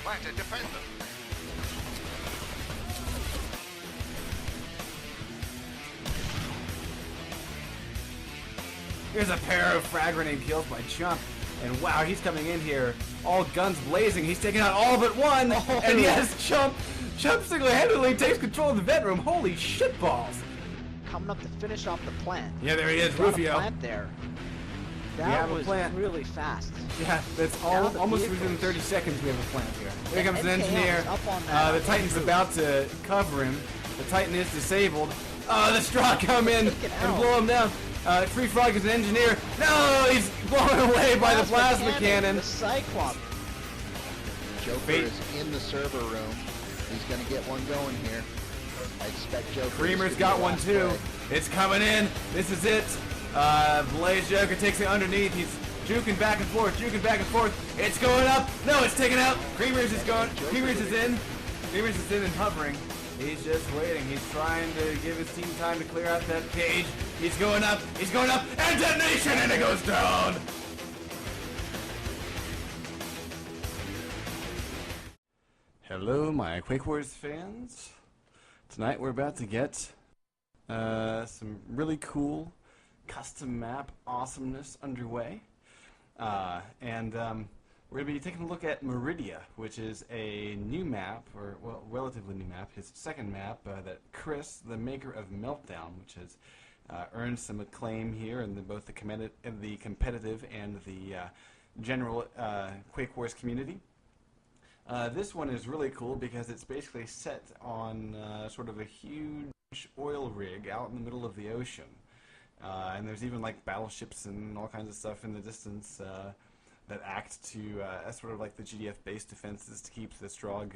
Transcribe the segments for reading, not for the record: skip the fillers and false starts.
planted. Defend them. Here's a pair of frag grenade kills by Chump. And wow, he's coming in here, all guns blazing. He's taking out all but one. Oh, and yes, Chump single-handedly takes control of the vet room. Holy shitballs. Coming up to finish off the plant. Yeah, there he is, Rufio. Rufio. There. That was really fast. Yeah, that's almost within 30 seconds we have a plant here. Here comes an engineer. The Titan's about to cover him. The Titan is disabled. The straw come in and blow him down. Free Frog is an engineer. No, he's blown away by the plasma cannon. The Cyclops. Joker is in the server room. He's going to get one going here. I expect Joker. Creamer's got one too. It's coming in. This is it. Blaze Joker takes it underneath. He's juking back and forth, It's going up. No, it's taken out. Creamer's is going. Creamer's is in. Creamer's is in and hovering. He's just waiting. He's trying to give his team time to clear out that cage. He's going up, and detonation, and it goes down! Hello, my Quake Wars fans. Tonight we're about to get some really cool custom map awesomeness underway. We're going to be taking a look at Meridia, which is a new map, or, well, relatively new map, his second map that Chris, the maker of Meltdown, which has earned some acclaim here in both the competitive and the general Quake Wars community. This one is really cool because it's basically set on sort of a huge oil rig out in the middle of the ocean. And there's even like battleships and all kinds of stuff in the distance that act to as sort of like the GDF base defenses to keep the Strogg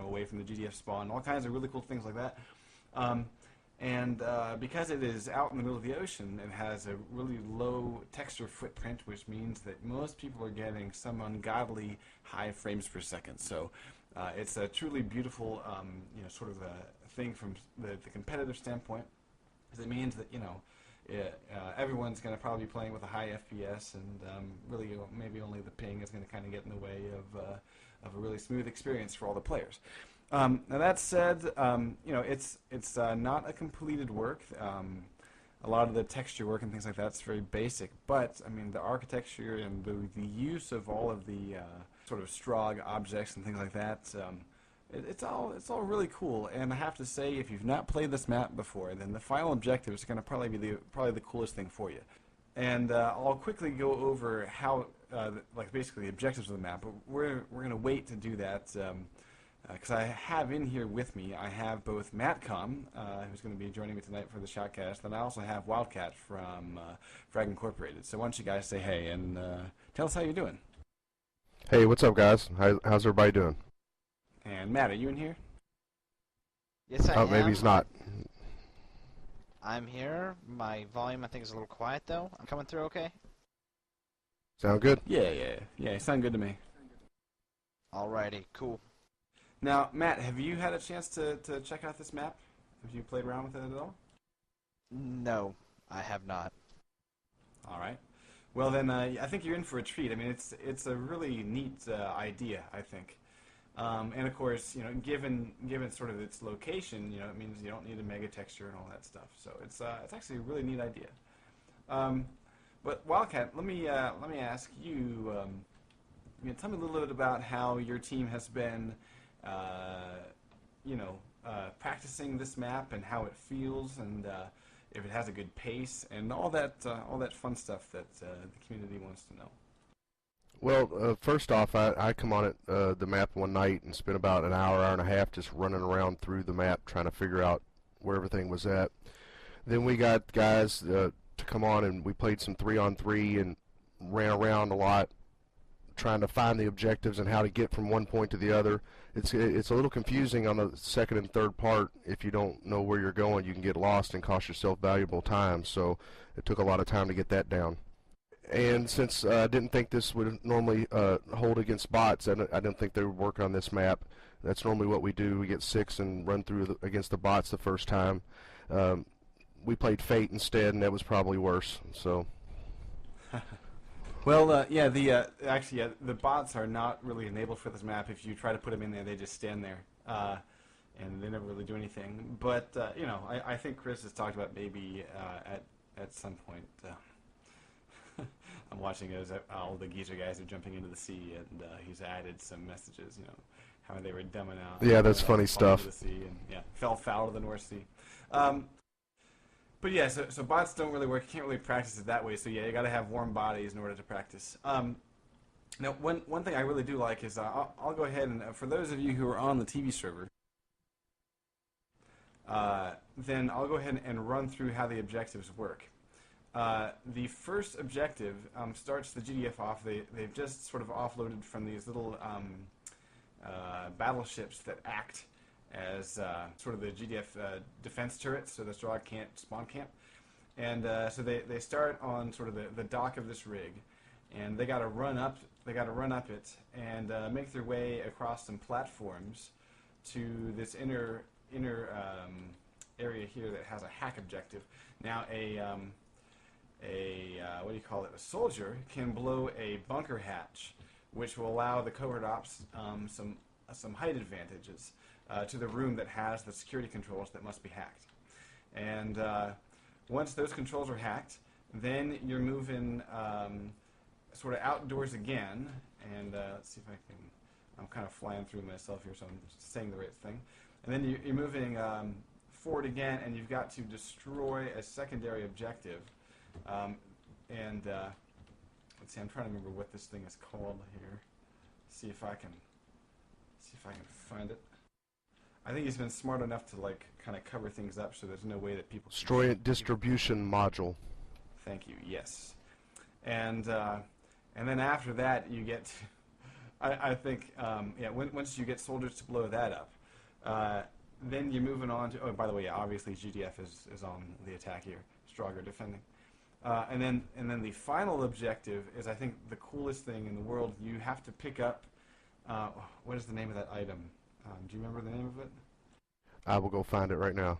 away from the GDF spawn, all kinds of really cool things like that. Because it is out in the middle of the ocean, it has a really low texture footprint, which means that most people are getting some ungodly high frames per second. So it's a truly beautiful, sort of a thing from the competitive standpoint, because it means that everyone's going to probably be playing with a high FPS, and really maybe only the ping is going to kind of get in the way of a really smooth experience for all the players. Now that said, it's not a completed work. A lot of the texture work and things like that's very basic, but I mean the architecture and the use of all of the sort of Strogg objects and things like that. It's all really cool, and I have to say, if you've not played this map before, then the final objective is going to probably be the coolest thing for you. And I'll quickly go over how, basically the objectives of the map. But we're going to wait to do that because I have in here with me. I have both Matcom, who's going to be joining me tonight for the shoutcast, and I also have Wildcat from Frag Incorporated. So why don't you guys say hey and tell us how you're doing? Hey, what's up, guys? How's everybody doing? And Matt, are you in here? Yes, I am. Oh, maybe he's not. I'm here. My volume, I think, is a little quiet, though. I'm coming through okay? Sound good? Yeah, sound good to me. Alrighty, cool. Now, Matt, have you had a chance to check out this map? Have you played around with it at all? No, I have not. Alright. Well, then, I think you're in for a treat. I mean, it's a really neat idea, I think. And of course, given sort of its location, it means you don't need a mega texture and all that stuff. So it's actually a really neat idea. But Wildcat, let me ask you. Tell me a little bit about how your team has been, practicing this map and how it feels, and if it has a good pace, and all that fun stuff that the community wants to know. Well, first off, I come on the map one night and spent about an hour and a half just running around through the map trying to figure out where everything was at. Then we got guys to come on, and we played some 3-on-3 and ran around a lot trying to find the objectives and how to get from one point to the other. It's a little confusing on the second and third part. If you don't know where you're going, you can get lost and cost yourself valuable time. So it took a lot of time to get that down. And since I didn't think this would normally hold against bots, I didn't think they would work on this map. That's normally what we do. We get 6 and run through against the bots the first time. We played Fate instead, and that was probably worse. So. Well, yeah, actually, the bots are not really enabled for this map. If you try to put them in there, they just stand there, and they never really do anything. But you know, I think Chris has talked about maybe at some point. I'm watching as all the geezer guys are jumping into the sea, and he's added some messages. You know, how they were dumbing out. Yeah, that's funny stuff. The sea and, yeah, fell foul of the North Sea. But yeah, so bots don't really work. You can't really practice it that way. So yeah, you got to have warm bodies in order to practice. Now, one thing I really do like is I'll go ahead and for those of you who are on the TV server, then I'll go ahead and run through how the objectives work. The first objective starts the GDF off. They've just sort of offloaded from these little battleships that act as sort of the GDF defense turrets, so the straw can't spawn camp. And so they start on sort of the dock of this rig, and they got to run up. They got to run up it and make their way across some platforms to this inner area here that has a hack objective. Now what do you call it? A soldier can blow a bunker hatch, which will allow the covert ops some height advantages to the room that has the security controls that must be hacked. And once those controls are hacked, then you're moving sort of outdoors again. And let's see if I can. I'm kind of flying through myself here, so I'm saying the right thing. And then you're moving forward again, and you've got to destroy a secondary objective. Let's see. I'm trying to remember what this thing is called here. See if I can find it. I think he's been smart enough to like kind of cover things up so there's no way that people destroy a distribution module. Thank you. Yes. And then after that you get to, I think yeah, once you get soldiers to blow that up, then you're moving on to, oh, by the way, yeah, obviously GDF is on the attack here. Stronger defending. And then the final objective is, I think, the coolest thing in the world. You have to pick up, what is the name of that item? Do you remember the name of it? I will go find it right now.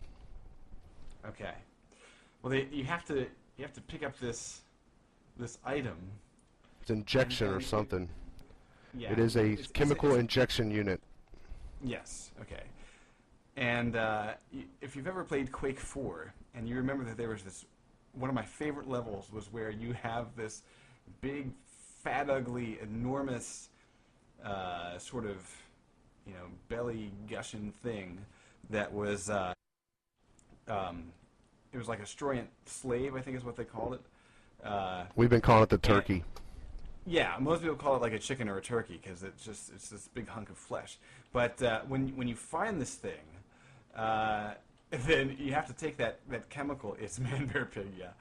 Okay. Well, you have to pick up this item. It's injection or something. Yeah. It is a chemical injection unit. Yes. Okay. And if you've ever played Quake 4, and you remember that there was this, one of my favorite levels was where you have this big, fat, ugly, enormous sort of, you know, belly gushing thing that was, it was like a Stroyant slave, I think is what they called it. We've been calling it the turkey. Yeah, most people call it like a chicken or a turkey because it's this big hunk of flesh. But when you find this thing, then you have to take that chemical. It's man, bear, pig. Yeah,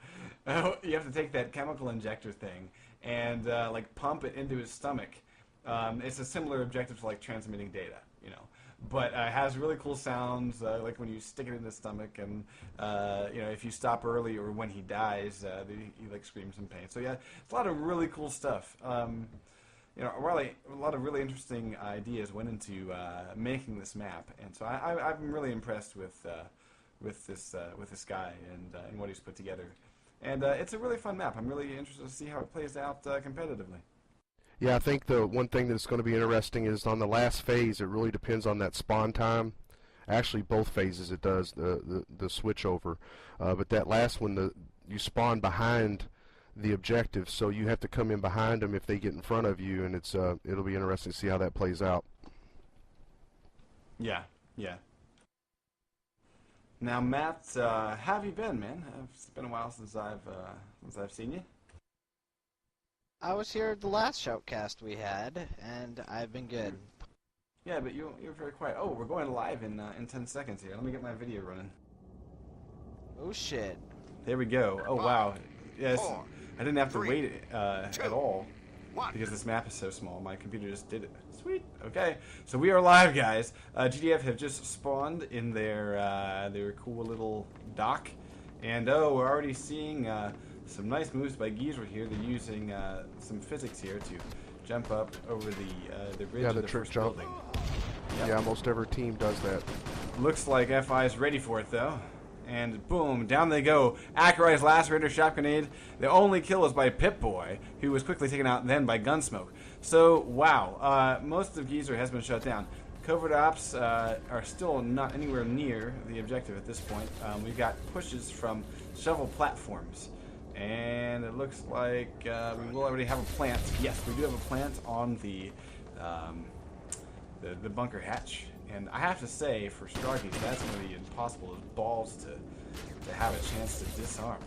you have to take that chemical injector thing and like pump it into his stomach. It's a similar objective to like transmitting data, you know. But it has really cool sounds, like when you stick it in the stomach, and you know, if you stop early or when he dies, he like screams in pain. So yeah, it's a lot of really cool stuff. You know, really, a lot of really interesting ideas went into making this map, and so I'm really impressed with this guy and what he's put together. And it's a really fun map. I'm really interested to see how it plays out competitively. Yeah, I think the one thing that's going to be interesting is on the last phase, it really depends on that spawn time. Actually, both phases it does, the switch over. But that last one, you spawn behind the objective, so you have to come in behind them if they get in front of you, and it'll be interesting to see how that plays out. Yeah, yeah. Now, Matt, how have you been, man? It's been a while since I've seen you. I was here the last shoutcast we had, and I've been good. Yeah, but you're very quiet. Oh, we're going live in 10 seconds here. Let me get my video running. Oh shit! There we go. Oh wow. Yes, I didn't have to wait at all because this map is so small. My computer just did it. Sweet. Okay, so we are live, guys. GDF have just spawned in their cool little dock, and oh, we're already seeing some nice moves by Geezer here. They're using some physics here to jump up over the bridge of the first building. Yep. Yeah, almost every team does that. Looks like FI is ready for it though, and boom, down they go. Ackroyd's lacerator shot grenade. The only kill was by Pip-Boy, who was quickly taken out then by Gunsmoke. So, wow, most of Geezer has been shut down. Covert ops are still not anywhere near the objective at this point. We've got pushes from several platforms. And it looks like we will already have a plant. Yes, we do have a plant on the bunker hatch. And I have to say, for Stroggies, that's going to be impossible as balls to have a chance to disarm.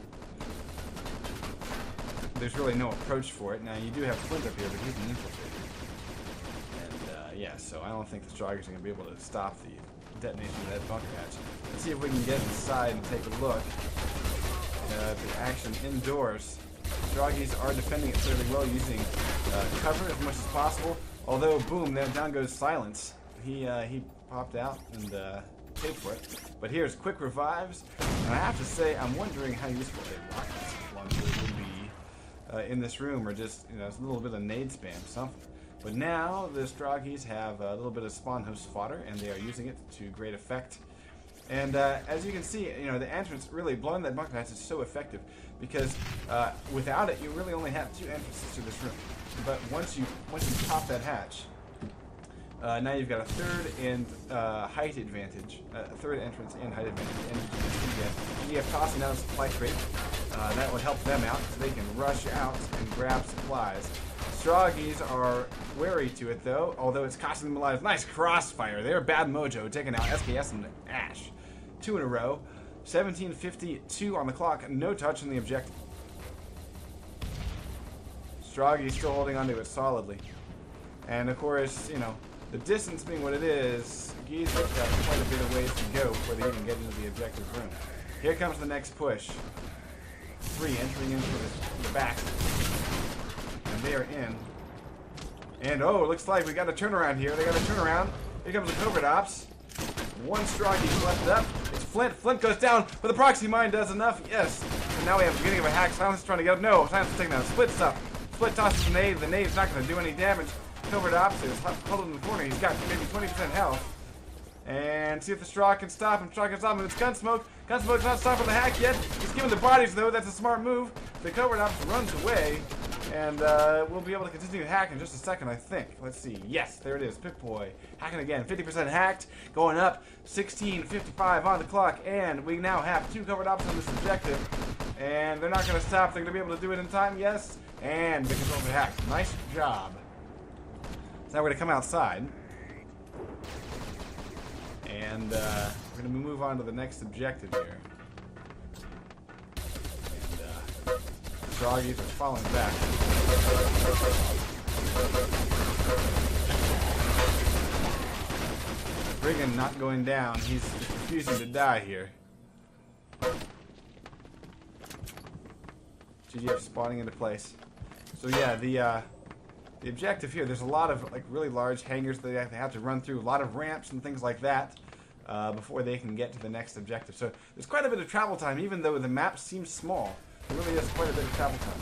There's really no approach for it. Now, you do have Flint up here, but he's an infiltrator. And, yeah, so I don't think the Stroggies are going to be able to stop the detonation of that bunker hatch. Let's see if we can get inside and take a look at the action indoors. Stroggies are defending it fairly well using cover as much as possible. Although, boom, down goes Silence. He popped out and paid for it. But here's quick revives. And I have to say, I'm wondering how useful a rocket launcher would be in this room, or just, you know, a little bit of nade spam, something. But now the Stroggies have a little bit of spawn host fodder, and they are using it to great effect. And as you can see, you know, the entrance, really blowing that bunker hatch is so effective, because without it, you really only have 2 entrances to this room. But once you pop that hatch, now you've got a third and height advantage, third entrance and height advantage. And you have tossing down a supply crate. That would help them out, so they can rush out and grab supplies. Stroggies are wary to it, though, although it's costing them lives. Nice crossfire. They're bad mojo, taking out SKS and Ash. 2 in a row. 17:52 on the clock. No touch on the objective. Stroggies still holding onto it solidly. And, of course, you know, the distance being what it is, Geezer's got quite a bit of ways to go before they even get into the objective room. Here comes the next push. 3 entering into the back. And they are in. And, oh, it looks like we got a turnaround here. They got a turnaround. Here comes the covert ops. 1 Stroggie left up. It's Flint. Flint goes down, but the proxy mine does enough. Yes. And now we have the beginning of a hack. Silence is trying to get up. No, Silence is taking down. Split's up. Split tosses the nade. The nade's not going to do any damage. Covert ops is huddled in the corner. He's got maybe 20% health. And see if the Strog can stop him. Strog can stop him. It's Gunsmoke. Gunsmoke's not stopping the hack yet. He's giving the bodies, though. That's a smart move. The covert ops runs away. And we'll be able to continue to hack in just a second, I think. Let's see. Yes, there it is. Pip-Boy hacking again. 50% hacked. Going up. 16:55 on the clock. And we now have 2 covert ops on this objective. And they're not going to stop. They're going to be able to do it in time. Yes. And they control the hack. Nice job. So now we're going to come outside. And we're going to move on to the next objective here. And Stroggies are falling back. Brigand not going down. He's refusing to die here. GGF spawning into place. So yeah, the objective here, there's a lot of like really large hangars that they have to run through, a lot of ramps and things like that before they can get to the next objective. So there's quite a bit of travel time, even though the map seems small. There really is quite a bit of travel time.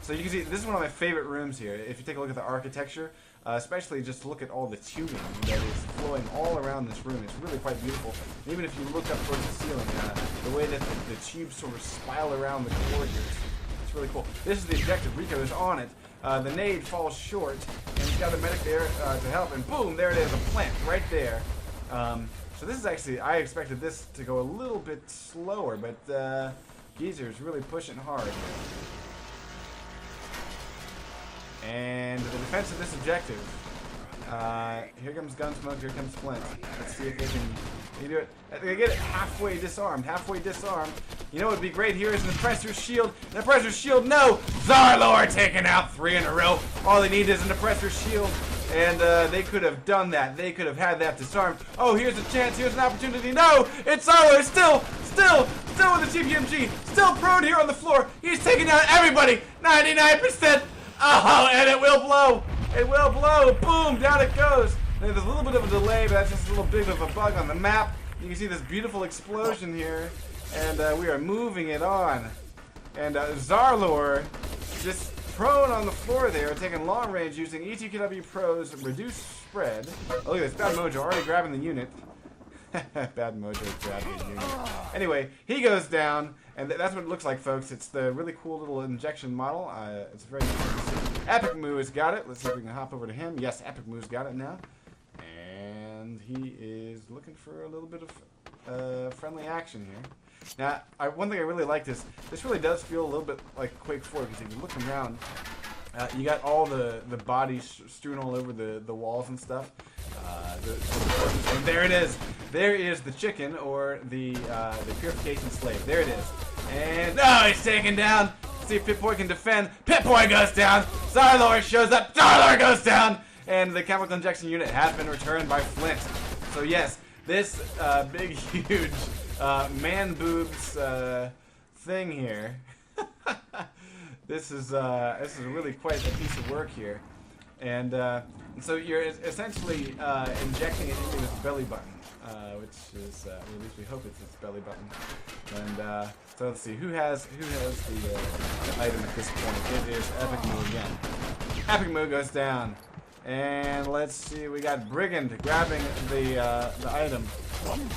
So you can see, this is one of my favorite rooms here. If you take a look at the architecture, especially just look at all the tubing that is flowing all around this room. It's really quite beautiful. And even if you look up towards the ceiling, the way that the tubes sort of spiral around the corridors, it's really cool. This is the objective. Rico is on it. The nade falls short, and he's got a medic there to help, and boom, there it is, a plant right there. So this is actually, I expected this to go a little bit slower, but Geezer's really pushing hard. And the defense of this objective. Here comes Gunsmoke, here comes Flint. Let's see if they can do it. They get it halfway disarmed, You know what would be great here is an Oppressor's Shield. An Oppressor's Shield, no! Zarlor taking out 3 in a row. All they need is an Oppressor's Shield. And they could have done that. They could have had that disarmed. Oh, here's a chance, here's an opportunity. No! It's Zarlor still with the TPMG. Still prone here on the floor. He's taking out everybody. 99%. Oh, and it will blow. It will blow. Boom, down it goes. There's a little bit of a delay, but that's just a little bit of a bug on the map. You can see this beautiful explosion here, and we are moving it on. And Zarlor just prone on the floor there, taking long range using ETTV Pro's reduced spread. Oh, look at this. Bad Mojo already grabbing the unit. Bad mojo grab. Anyway, he goes down, and that's what it looks like, folks. It's the really cool little injection model. It's very cool to see. Epic Moo's got it. Let's see if we can hop over to him. Yes, Epic Moo's got it now. And he is looking for a little bit of friendly action here. Now, one thing I really like this really does feel a little bit like Quake 4, because if you look around, you got all the bodies strewn all over the walls and stuff. And there it is. There is the chicken, or the purification slave. There it is. And he's taken down. Let's see if Pip-Boy can defend. Pip-Boy goes down. Zarlord shows up. Zarlord goes down. And the chemical injection unit has been returned by Flint. So yes, this big, huge man boobs thing here. This is really quite a piece of work here, and so you're essentially injecting it into its belly button, which is at least we hope it's its belly button. And so let's see who has the item at this point. It is Epic Moo again. Epic Moo goes down, and let's see, we got Brigand grabbing the item,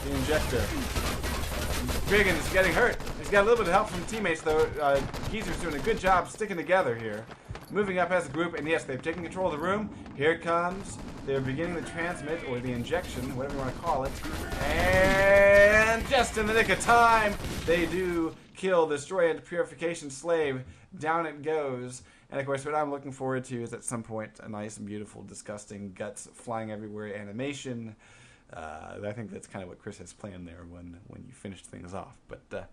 the injector. Brigand is getting hurt. He's got a little bit of help from teammates, though. Geezer's doing a good job sticking together here. Moving up as a group, and yes, they've taken control of the room. Here it comes. They're beginning the transmit, or the injection, whatever you want to call it. And just in the nick of time, they do kill the destroy and purification slave. Down it goes. And of course, what I'm looking forward to is at some point a nice and beautiful, disgusting, guts flying everywhere animation. I think that's kind of what Chris has planned there when you finished things off. But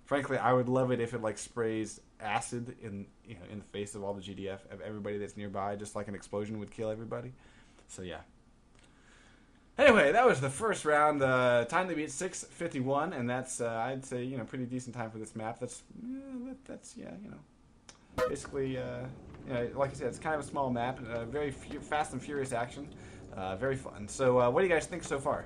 frankly, I would love it if it like sprays acid in the face of all the GDF of everybody that's nearby, just like an explosion would kill everybody. So yeah. Anyway, that was the first round. Time to beat 6:51, and that's I'd say pretty decent time for this map. That's basically like I said, it's kind of a small map, very fast and furious action. Very fun. So what do you guys think so far?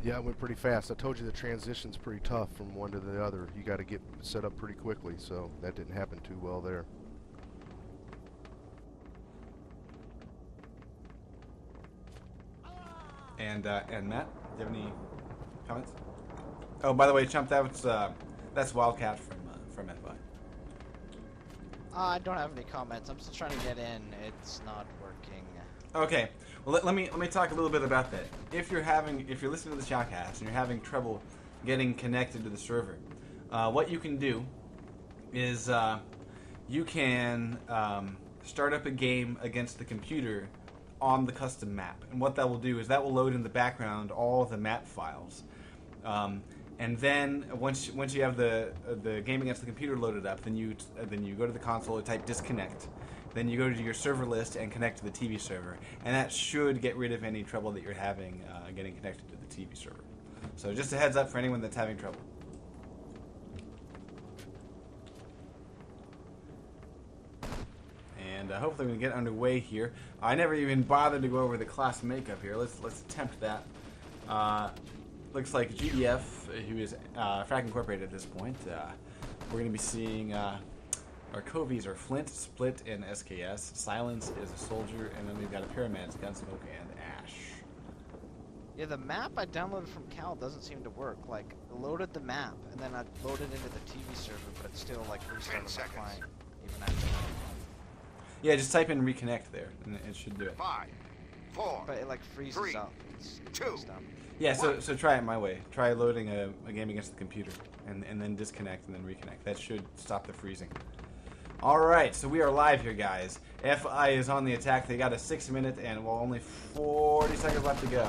Yeah, it went pretty fast. I told you the transition's pretty tough from one to the other. You got to get set up pretty quickly, so that didn't happen too well there. And Matt, do you have any comments? Oh, by the way, Chump, that's Wildcat from FI. I don't have any comments. I'm still trying to get in. It's not working. Okay. Well, let me talk a little bit about that. If you're listening to the shoutcast and you're having trouble getting connected to the server, what you can do is you can start up a game against the computer on the custom map, and what that will do is that will load in the background all the map files. And then once you have the game against the computer loaded up, then you go to the console and type disconnect. Then you go to your server list and connect to the TV server, and that should get rid of any trouble that you're having getting connected to the TV server. So just a heads up for anyone that's having trouble. And hopefully we can get underway here. I never even bothered to go over the class makeup here. Let's attempt that. Looks like GDF, who is Frack Incorporated at this point. We're going to be seeing our Covies are Flint, Split, and SKS. Silence is a soldier, and then we've got a Paramedics, Gunsmoke, and Ash. Yeah, the map I downloaded from Cal doesn't seem to work. Like, I loaded the map, and then I loaded into the TV server, but it's still like restarted the client, even after that. Yeah, just type in reconnect there, and it should do it. 5, 4, but it like freezes 3, up. It's 2, dumb. Yeah, so try it my way. Try loading a game against the computer, and then disconnect and then reconnect. That should stop the freezing. Alright, so we are live here, guys. FI is on the attack. They got a 6 minute and only 40 seconds left to go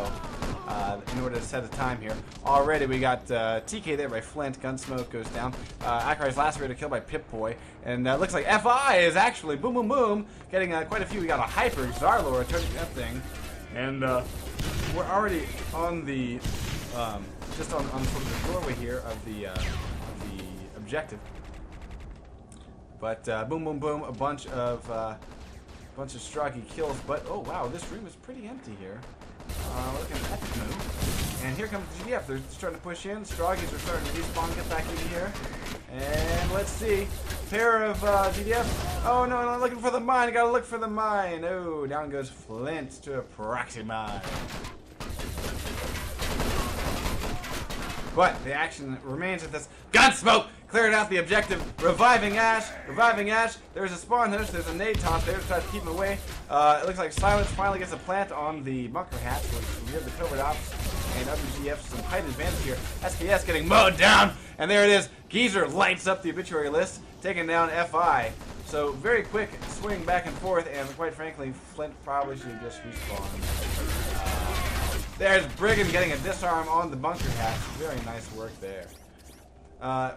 in order to set a time here. Already we got TK there by Flint. Gunsmoke goes down. Akrai's lacerated, killed by Pip-Boy. And looks like FI is actually boom boom boom getting quite a few. We got a Hyper Zarlord turning that thing. And we're already on the just on sort of the doorway here of the objective. But boom, boom, boom, a bunch of Stragi kills. But oh wow, this room is pretty empty here. Looking at epic move. And here comes the GDF. They're starting to push in. Stroggies are starting to respawn, get back in here. And let's see. Pair of GDF. Oh no, I'm looking for the mine. Gotta look for the mine. Oh, down goes Flint to a proxy mine. But the action remains at this. Gunsmoke! Cleared out the objective. Reviving Ash. Reviving Ash. There's a spawn host. There's a nade toss there to try to keep him away. It looks like Silence finally gets a plant on the bunker hatch. We have the covert ops. And WGF some height advantage here. SKS getting mowed down. And there it is. Geezer lights up the obituary list. Taking down FI. So very quick swing back and forth. And quite frankly, Flint probably should have just respawned. There's Brigand getting a disarm on the bunker hatch. Very nice work there.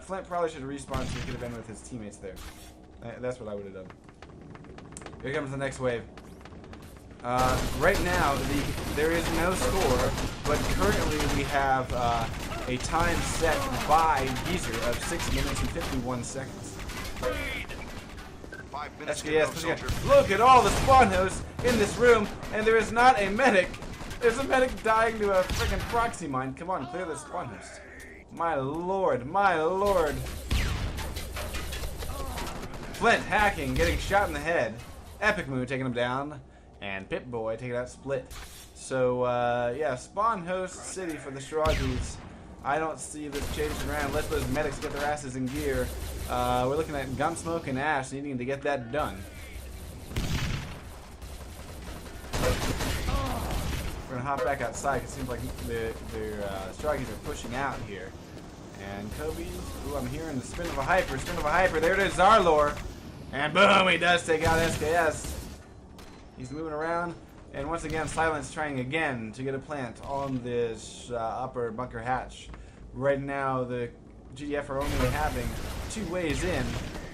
Flint probably should have respawned so he could have been with his teammates there. That's what I would have done. Here comes the next wave. Right now, there is no score, but currently we have a time set by Geezer of 6 minutes and 51 seconds. 5 minutes SKS, look at all the spawn hosts in this room, and there is not a medic. There's a medic dying to a freaking proxy mine. Come on, clear the spawn host. My lord, my lord. Flint hacking, getting shot in the head. Epic Moon taking him down. And Pip-Boy taking out Split. So, yeah, spawn host city for the Stroggies. I don't see this changing around. Let those medics get their asses in gear. We're looking at Gunsmoke and Ash needing to get that done. We're going to hop back outside. It seems like the Stroggies are pushing out here. And Kobe, ooh, I'm hearing the spin of a hyper, spin of a hyper. There it is, Zarlor. And boom, he does take out SKS. He's moving around. And once again, Silence trying again to get a plant on this upper bunker hatch. Right now, the GDF are only having 2 ways in.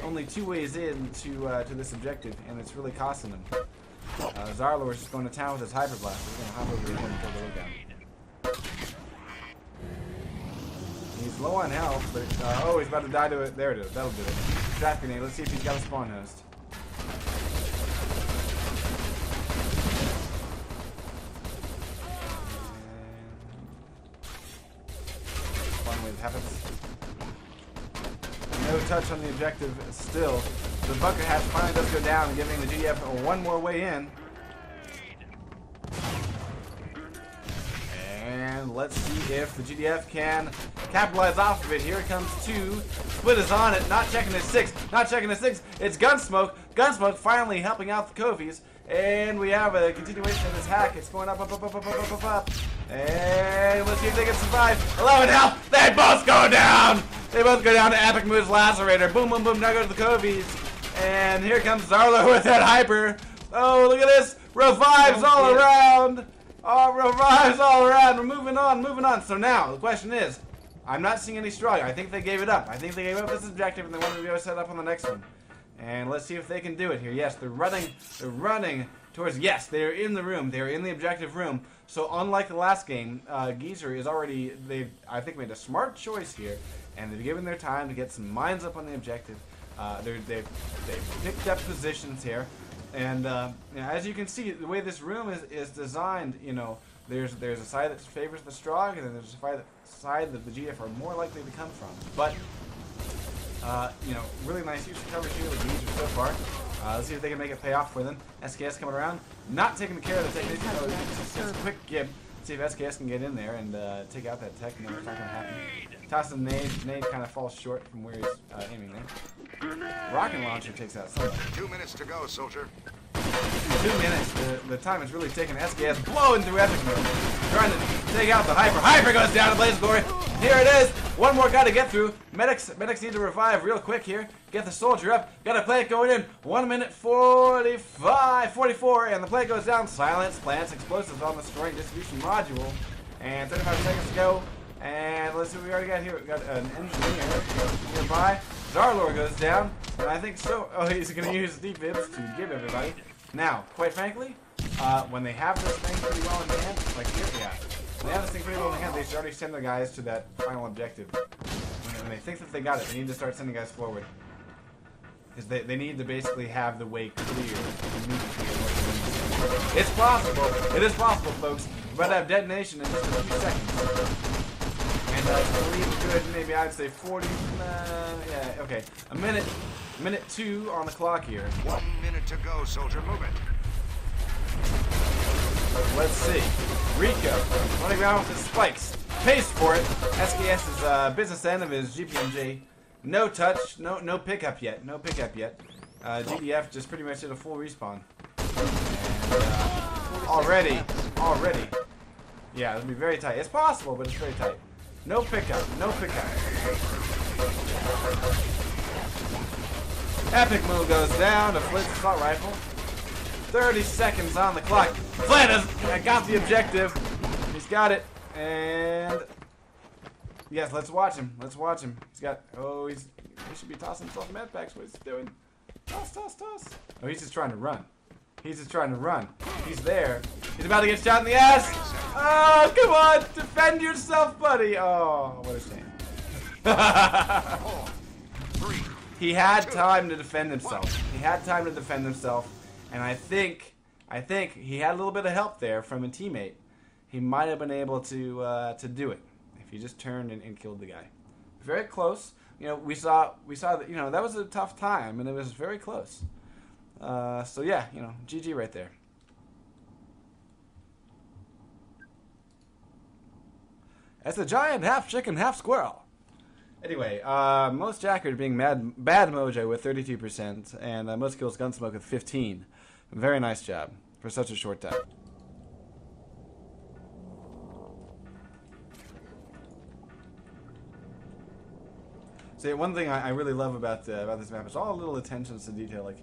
Only 2 ways in to this objective, and it's really costing them. Zarlor is just going to town with his hyper blast. He's going to hop over here and pull the look down. He's low on health, but oh, he's about to die to it. There it is. That'll do it. Trap grenade. Let's see if he's got a spawn host. Spawn wave happens. No touch on the objective still. The bunker hatch finally does go down, giving the GDF one more way in. And let's see if the GDF can capitalize off of it. Here it comes 2. Split is on it, not checking his 6. Not checking his 6. It's Gunsmoke. Gunsmoke finally helping out the Covies. And we have a continuation of this hack. It's going up, up, up, up, up, up, up, up. And let's see if they can survive. 11 health. They both go down. They both go down to Epic Move's Lacerator. Boom, boom, boom. Now go to the Covies. And here comes Zarlo with that hyper. Oh, look at this. Revives all around. Oh, revives all around. We're moving on, moving on. So now, the question is, I'm not seeing any strong. I think they gave it up. I think they gave up this objective and they wanted to go set up on the next one. And let's see if they can do it here. Yes, they're running towards, yes, they're in the room. They're in the objective room. So unlike the last game, Geezer is already, they've, I think, made a smart choice here. And they've given their time to get some mines up on the objective. They've picked up positions here. And you know, as you can see, the way this room is designed, you know, there's a side that favors the strong, and then there's a side that the GF are more likely to come from. But you know, really nice use of coverage here with Geezer so far. Let's see if they can make it pay off for them. SKS coming around, not taking care of the technique. It's a quick gib. See if SKS can get in there and take out that tech, and then it's not going to happen. Toss the nade. Nade kind of falls short from where he's aiming there. Rocket launcher takes out someone. 2 minutes to go, soldier. 2 minutes. The time is really ticking. SKS blowing through Epic Mode. Trying to take out the Hyper. Hyper goes down to Blaze Glory. Here it is. One more guy to get through. Medics need to revive real quick here. Get the soldier up. Got a plate going in. 1 minute 44, and the plate goes down. Silence, plants, explosives on the storing distribution module. And 35 seconds to go. And let's see what we already got here. We got an engineer nearby. Zarlor goes down. And I think so. Oh, he's going to use defibs to give everybody. Now, quite frankly, when they have this thing pretty well in hand, like here, yeah. When they have this thing pretty well in hand, they should already send their guys to that final objective. When they think that they got it, they need to start sending guys forward. Because they need to basically have the way clear immediately. It's possible. It is possible, folks. about to have detonation in just a few seconds. And I believe a good, maybe I'd say 40, yeah, okay. Minute 2 on the clock here. 1 minute to go, soldier. Move it. Let's see. Rico running around with his spikes. Pays for it. SKS's business end of his GPMG. No touch. No pickup yet. No pickup yet. GDF just pretty much did a full respawn. And already. Yeah, it'll be very tight. It's possible, but it's very tight. No pickup. No pickup. Epic move goes down to Flint's assault rifle. 30 seconds on the clock. Flint has got the objective. He's got it. And yes, let's watch him. Let's watch him. He's got. Oh, he should be tossing himself med packs. What is he doing? Toss. Oh, he's just trying to run. He's there. He's about to get shot in the ass. Oh, come on. Defend yourself, buddy. Oh, what a shame. 4, 3. He had time to defend himself. And I think he had a little bit of help there from a teammate. He might have been able to do it if he just turned and killed the guy. Very close. You know, we saw that. You know, that was a tough time, and it was very close. So yeah, you know, GG right there. That's a giant half chicken, half squirrel. Anyway, most Jackers being Bad Mojo with 32%, and most kills Gunsmoke with 15. Very nice job for such a short time. See, one thing I really love about this map is all the little attentions to detail, like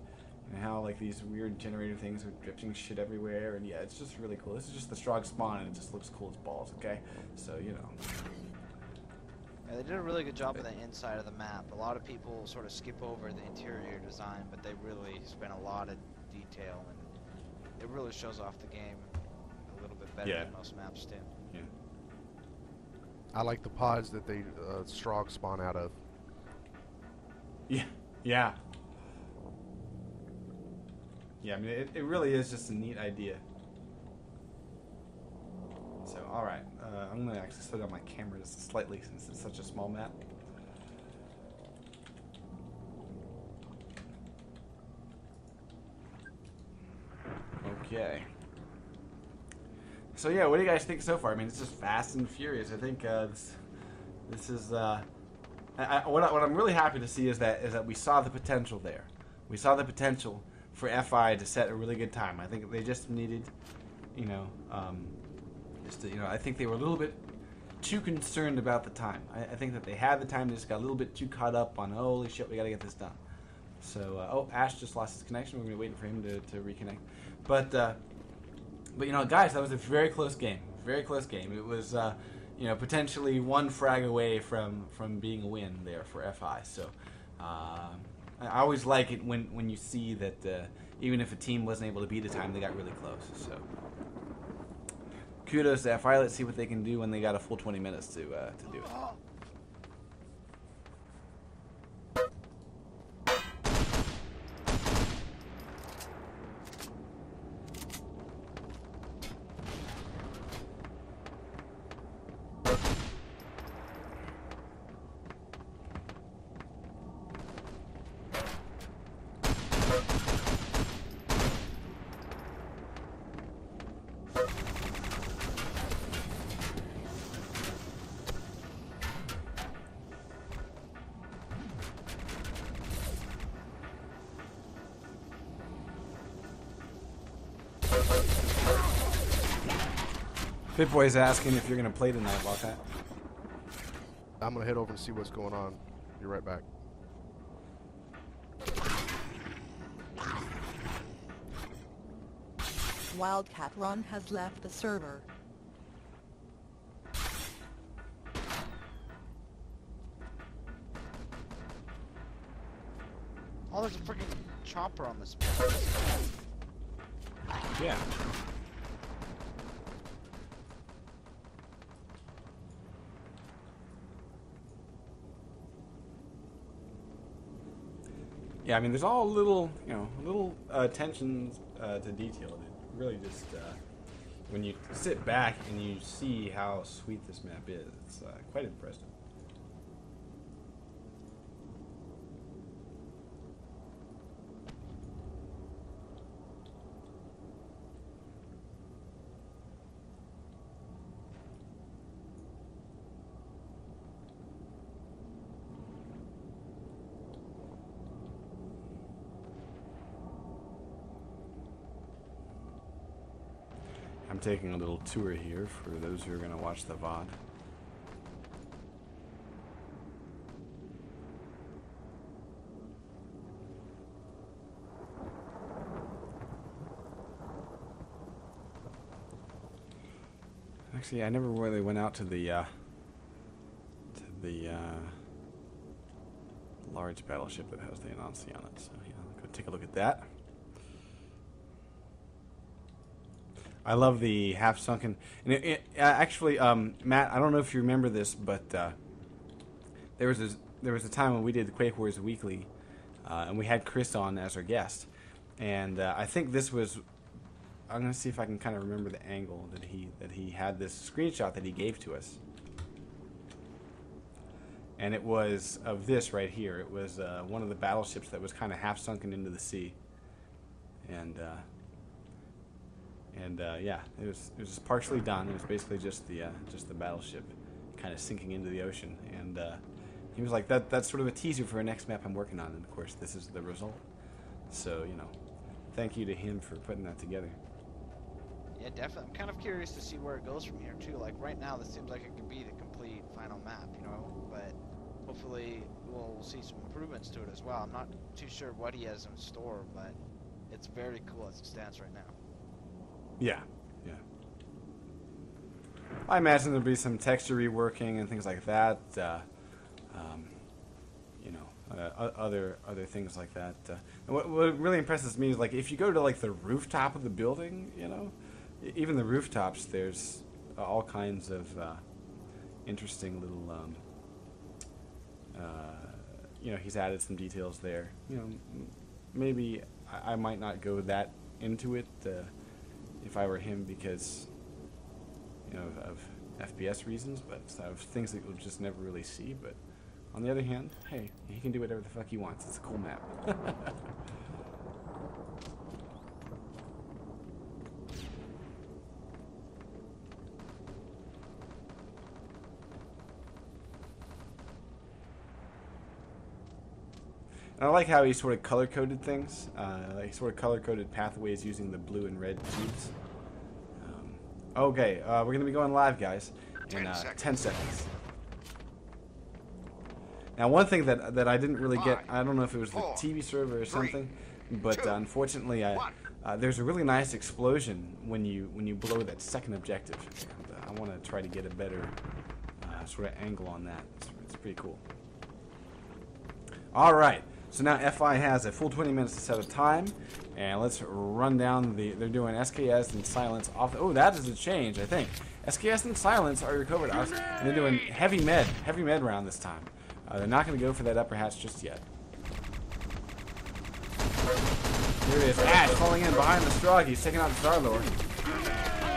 how like these weird generator things are drifting shit everywhere, and yeah, it's just really cool. This is just the Strog spawn, and it just looks cool as balls. Okay, so you know. Yeah, they did a really good job on the inside of the map. A lot of people sort of skip over the interior design, but they really spent a lot of detail, and it really shows off the game a little bit better than most maps do. Yeah. I like the pods that they Strog spawn out of. Yeah. I mean, it really is just a neat idea. So, all right, I'm gonna actually slow down my camera just slightly since it's such a small map. Okay. So yeah, what do you guys think so far? I mean, it's just fast and furious. I think this is what I'm really happy to see is that we saw the potential there. We saw the potential for FI to set a really good time. I think they just needed, you know, I think they were a little bit too concerned about the time. I think that they had the time, they just got a little bit too caught up on, holy shit, we got to get this done. So, oh, Ash just lost his connection. We're going to be waiting for him to reconnect. But you know, guys, that was a very close game. Very close game. It was, you know, potentially one frag away from being a win there for FI. So, I always like it when you see that even if a team wasn't able to beat a time, they got really close. So, kudos to FI. Let's see what they can do when they got a full 20 minutes to do it. Bitboy's asking if you're going to play tonight, Wildcat. I'm going to head over and see what's going on. Be right back. Wildcat Run has left the server. Oh, there's a freaking chopper on this map. Yeah. Yeah, I mean, there's all little, you know, little attentions to detail that really just, when you sit back and you see how sweet this map is, it's quite impressive. I'm taking a little tour here for those who are going to watch the VOD. Actually, I never really went out to the large battleship that has the Anansi on it. So yeah, I'll go take a look at that. I love the half sunken. And actually, Matt, I don't know if you remember this, but there was a time when we did the Quake Wars Weekly, and we had Chris on as our guest, and I think this was. I'm gonna see if I can kind of remember the angle that he had this screenshot that he gave to us, and it was of this right here. It was one of the battleships that was kind of half sunken into the sea, and yeah, it was just partially done. It was basically just the battleship kind of sinking into the ocean. And he was like, that's sort of a teaser for a next map I'm working on. And of course, this is the result. So, you know, thank you to him for putting that together. Yeah, definitely. I'm kind of curious to see where it goes from here too. Like right now, this seems like it could be the complete final map, you know. But hopefully, we'll see some improvements to it as well. I'm not too sure what he has in store, but it's very cool as it stands right now. Yeah, yeah. I imagine there'll be some texture reworking and things like that. You know, other things like that. And what really impresses me is like if you go to like the rooftop of the building, you know, even the rooftops, there's all kinds of interesting little. You know, he's added some details there. You know, maybe I might not go that into it. If I were him, because you know of FPS reasons, but of things that you'll just never really see. But on the other hand, hey, he can do whatever the fuck he wants. It's a cool map. And I like how he sort of color-coded things. He sort of color-coded pathways using the blue and red tubes. Okay, we're going to be going live, guys, in 10 seconds. Now, one thing that I didn't really get, I don't know if it was the TV server or something, but unfortunately, there's a really nice explosion when you blow that second objective. And, I want to try to get a better sort of angle on that. It's pretty cool. All right. So now FI has a full 20 minutes to set a time, and let's run down they're doing SKS and silence off. Oh, that is a change, I think. SKS and silence are your covert ops, and they're doing heavy med round this time. They're not going to go for that upper hatch just yet. Here it is, Ash falling in behind the Strog. He's taking out the Star-Lord.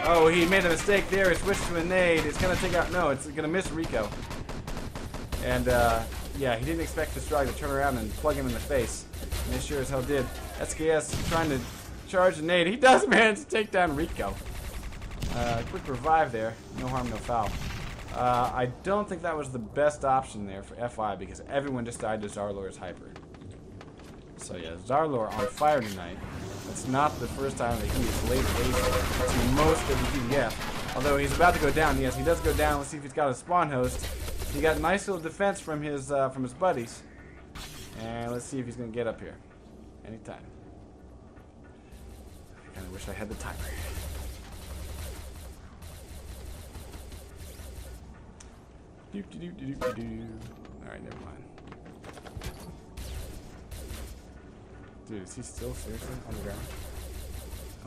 Oh, he made a mistake there. He switched to a nade. It's going to take out, no, it's going to miss Rico. And, yeah, he didn't expect the Strog to turn around and plug him in the face. And they sure as hell did. SKS trying to charge the nade. He does manage to take down Rico. Quick revive there. No harm, no foul. I don't think that was the best option there for FI because everyone just died to Zarlor's Hyper. So yeah, Zarlor on fire tonight. It's not the first time that he is late ace. It's most that he can get. Although he's about to go down. Yes, he does go down. Let's see if he's got a spawn host. He got a nice little defense from his buddies. And let's see if he's going to get up here. Anytime. I kind of wish I had the timer. Alright, never mind. Dude, is he still seriously on the ground?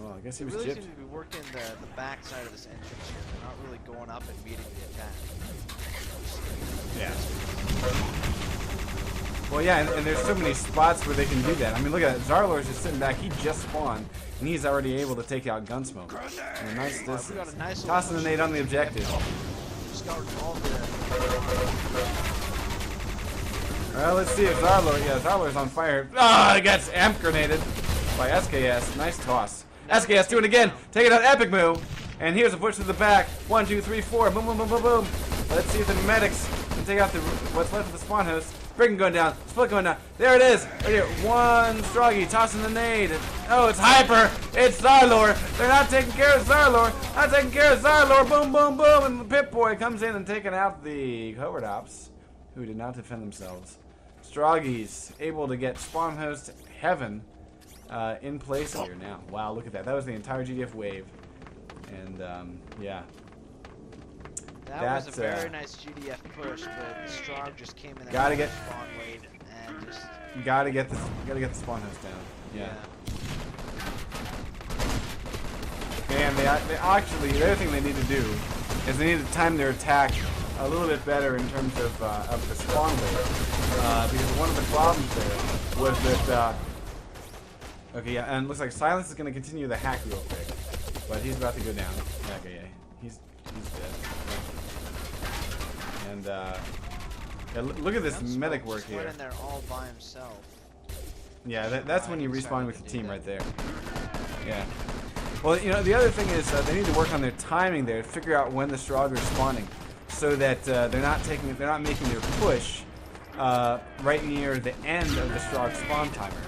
Oh, I guess he was really gypped. seem to be working the back side of this entrance here. They're not really going up and meeting the attack. Yeah. Well, yeah, and there's so many spots where they can do that. I mean, look at that. Zarlor's just sitting back. He just spawned. And he's already able to take out Gunsmoke. And a nice We got distance. a nice Tossing the nade on the objective. Just got involved there. Well, let's see if Zarlor, yeah, Zarlor's on fire. Ah, he gets amp grenaded by SKS. Nice toss. SKS doing it again. Taking out epic move. And here's a push to the back. 1, 2, 3, 4. Boom, boom, boom, boom, boom. Let's see if the medics can take out what's left of the spawn host. Breaking going down. Split going down. There it is. Right here. One Stroggy tossing the nade. Oh, it's Hyper. It's Zarlor. They're not taking care of Zarlor. Not taking care of Zarlor. Boom, boom, boom. And the Pip-Boy comes in and taking out the Covert Ops, who did not defend themselves. Stroggies able to get spawn host Heaven in place here now. Wow, look at that. That was the entire GDF wave. And, yeah. That was a very nice GDF push, but Strog just came in Gotta and get- spawn wade and just Gotta get the spawn host down. Yeah. And they actually, the other thing they need to do is they need to time their attack a little bit better in terms of the spawn wave. Because one of the problems there was that, okay, yeah, and it looks like Silence is going to continue the hack real quick. But he's about to go down. Okay, yeah, he's dead. And, yeah, look at this medic work just went here. in there all by himself. Yeah, that's when you respawn with the team right there. Yeah. Well, you know, the other thing is they need to work on their timing there, figure out when the Strog are spawning, so that they're not making their push right near the end of the Strog spawn timer.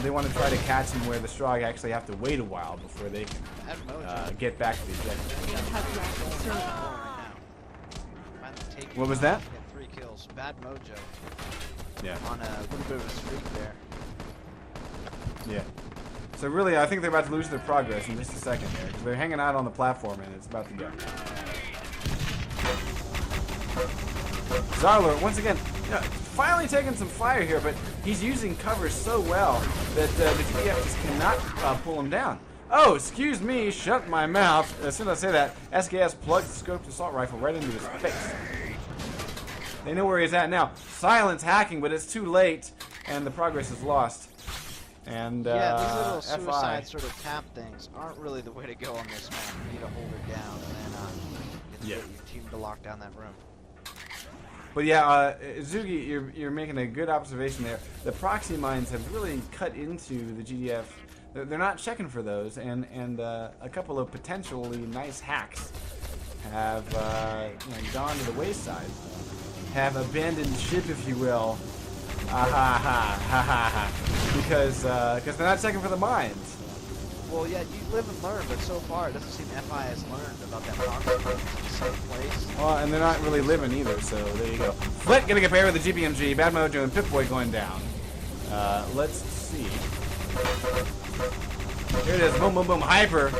They want to try to catch them where the Strog actually have to wait a while before they can get back to the objective. We have left the server. What was that? Get 3 kills. Bad mojo. Yeah. On a little bit of a streak there. Yeah. So really, I think they're about to lose their progress in just a second here, because they're hanging out on the platform and it's about to go. Zarlor, once again, you know, finally taking some fire here, but he's using cover so well that the GDF just cannot pull him down. Oh, excuse me, shut my mouth. As soon as I say that, SKS plugs the scoped assault rifle right into his face. They know where he's at now. Silence hacking, but it's too late, and the progress is lost. And yeah, these little FI. suicide sort of tap things aren't really the way to go on this map. You need to hold her down and then get your team to lock down that room. But yeah, Zugi, you're making a good observation there. The proxy mines have really cut into the GDF. They're not checking for those, and a couple of potentially nice hacks have gone to the wayside, have abandoned ship, if you will. Because they're not checking for the mines. Well, yeah, you live and learn, but so far it doesn't seem FI has learned about that proxy in the same place. Well, and they're not really living either, so there you go. Flit gonna get paired with the GPMG, Bad Mojo, and Pip-Boy going down. Let's see. Here it is, boom, boom, boom, Hyper.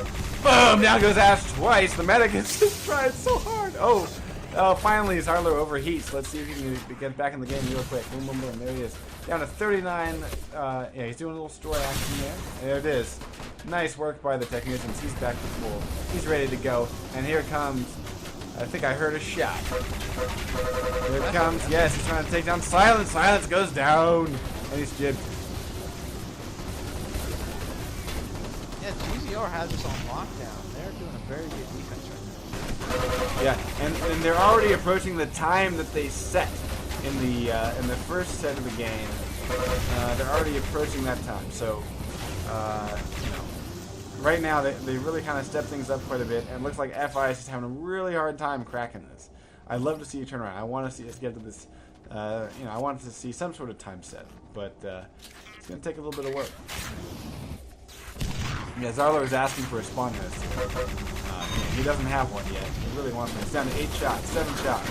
Boom, down goes Ash twice. The medic is just trying so hard. Oh, finally Zarlor overheats. Let's see if he can get back in the game real quick. Boom, boom, boom, there he is. Down to 39, yeah, he's doing a little story action there. There it is. Nice work by the technicians. He's back to full. He's ready to go. And here comes, I think I heard a shot. Here it comes. Yes, he's trying to take down Silence. Silence goes down. And he's jibbed. Yeah, GZR has us on lockdown. They're doing a very good defense right now. Yeah, and they're already approaching the time that they set in the first set of the game. They're already approaching that time. So, right now they really kind of step things up quite a bit, and it looks like FI is just having a really hard time cracking this. I'd love to see you turn around. I want to see us get to this. I want to see some sort of time set, but it's going to take a little bit of work. Yeah, Zarlor is asking for a spawn host. He doesn't have one yet. He really wants one. It's down to 8 shots, 7 shots.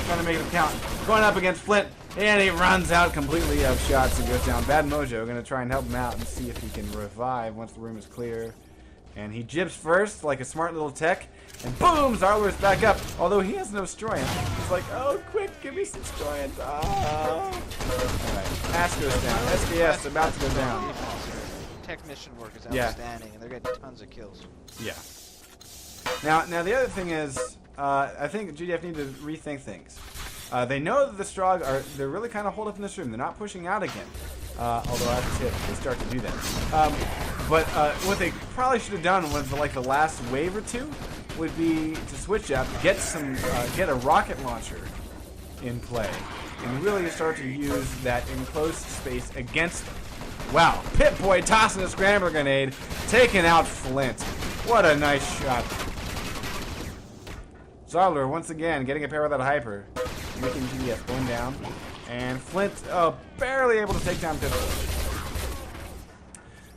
Trying to make them count. Going up against Flint, and he runs out completely of shots and goes down. Bad Mojo going to try and help him out and see if he can revive once the room is clear. And he jibs first like a smart little tech. And boom, Zarlor is back up. Although he has no Stroyan. He's like, oh, quick, give me some Stroyans. Oh. Alright, Ash goes down. SBS about to go down. Technician work is outstanding, and they're getting tons of kills. Yeah. Now the other thing is, I think GDF need to rethink things. They know that the Strog they're really kind of holed up in this room. They're not pushing out again. Although I have to say, they start to do that. But what they probably should have done was like the last wave or two would be to switch up, get a rocket launcher in play, and really start to use that enclosed space against them. Wow, Pip-Boy tossing a scrambler grenade, taking out Flint. What a nice shot. Zoller once again getting a pair with that hyper, making GDF going down, and Flint barely able to take down Pip-Boy.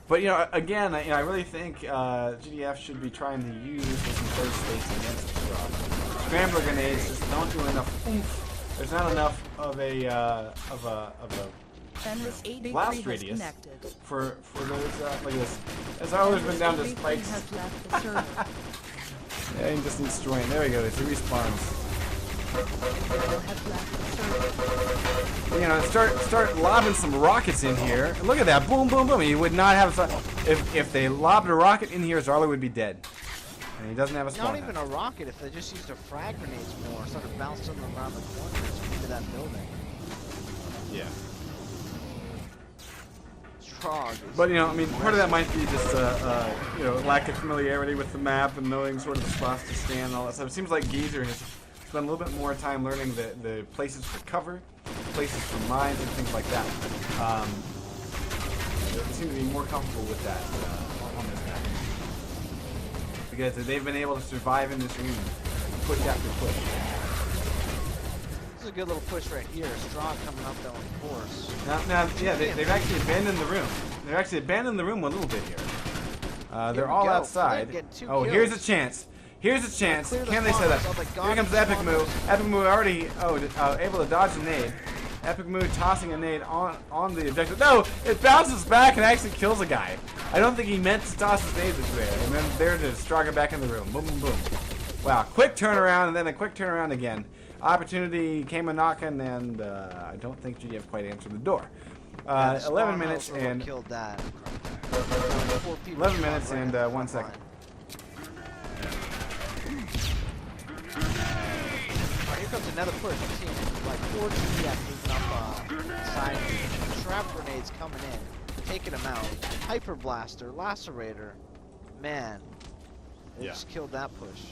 But, you know, again, I really think GDF should be trying to use this enclosed space against the Strahd. Scrambler grenades just don't do enough oomph. There's not enough of a blast radius for those like this. As always been down to spikes. Yeah, he just needs destroying. There we go. He respawns. You know, start lobbing some rockets in here. Look at that, boom, boom, boom. He would not have if they lobbed a rocket in here, Zarla would be dead. And he doesn't have a spawn. Not even a rocket. If they just used a frag grenades more, instead of bouncing them around the corners into that building. Yeah. Strahd. But you know, I mean, part of that might be just you know, lack of familiarity with the map and knowing sort of the spots to stand and all that stuff. It seems like Geezer has spent a little bit more time learning the places for cover, places for mines, and things like that. They seem to be more comfortable with that on this map. Because they've been able to survive in this room, push after push. This is a good little push right here. Strahd coming up though, of course. Now yeah, they've actually abandoned the room. They've actually abandoned the room a little bit here. They're all outside. Oh, here's a chance. Here's a chance. Can they set up? Here comes Epic Moo. Epic Moo already able to dodge a nade. Epic Moo tossing a nade on the objective. No, it bounces back and actually kills a guy. I don't think he meant to toss his nade this way. And then there it is, Straga back in the room. Boom, boom, boom. Wow, quick turnaround and then a quick turnaround again. Opportunity came a knocking, and I don't think GDF quite answered the door. 11 minutes and killed that. 11 minutes and 1 second. Here comes another push. You're seeing like 4 GDF moving up side. Trap grenades coming in, taking them out. Hyper Blaster, Lacerator. Man, they just killed that push.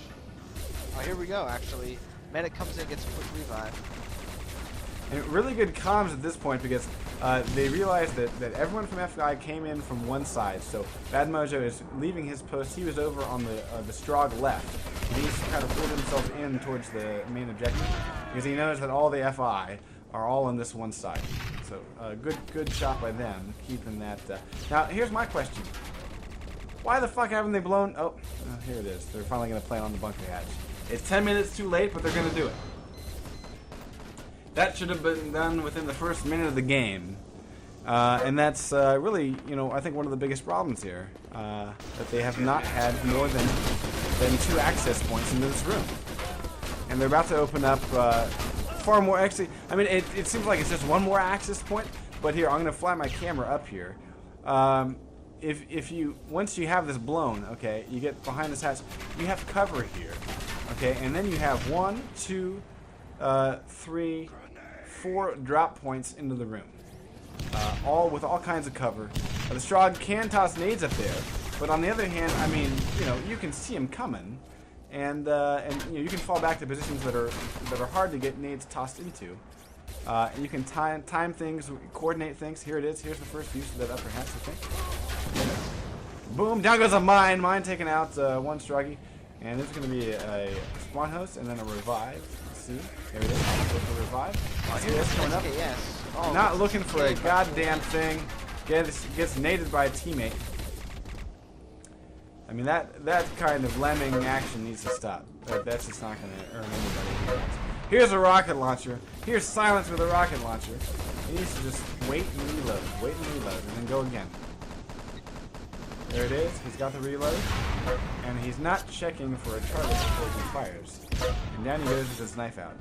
Oh, here we go. Actually, Medic comes in, gets a quick revive. And really good comms at this point because they realized that everyone from FBI came in from one side. So Bad Mojo is leaving his post. He was over on the Strahd left. And he's kind of pulled himself in towards the main objective because he knows that all the FI are all on this one side. So good shot by them, keeping that. Now here's my question: why the fuck haven't they blown? Oh, here it is. They're finally going to plan on the bunker hatch. It's 10 minutes too late, but they're going to do it. That should have been done within the first minute of the game. And that's really, you know, I think one of the biggest problems here. That they have not had more than 2 access points into this room. And they're about to open up far more. Actually, I mean, it seems like it's just one more access point. But here, I'm going to fly my camera up here. Once you have this blown, okay, you get behind this hatch, you have cover here. Okay, and then you have 1, 2, 3, 4 drop points into the room, all with all kinds of cover. The Strahd can toss nades up there, but on the other hand, I mean, you know, you can see them coming, and you know, you can fall back to positions that are hard to get nades tossed into. And you can time things, coordinate things. Here it is. Here's the first use of that upper hatch, I think. Boom! Down goes a mine. Mine taking out one Straggy. And this is going to be a spawn host and then a revive. Let's see. There it is. Look for revive. Oh, here it is coming up. Oh, not looking for a goddamn thing. Gets naded by a teammate. I mean, that kind of lemming action needs to stop. That's just not going to earn anybody. Here's a rocket launcher. Here's Silence with a rocket launcher. He needs to just wait and reload. Wait and reload. And then go again. There it is. He's got the reload. And he's not checking for a target before he fires. And down he goes with his knife out.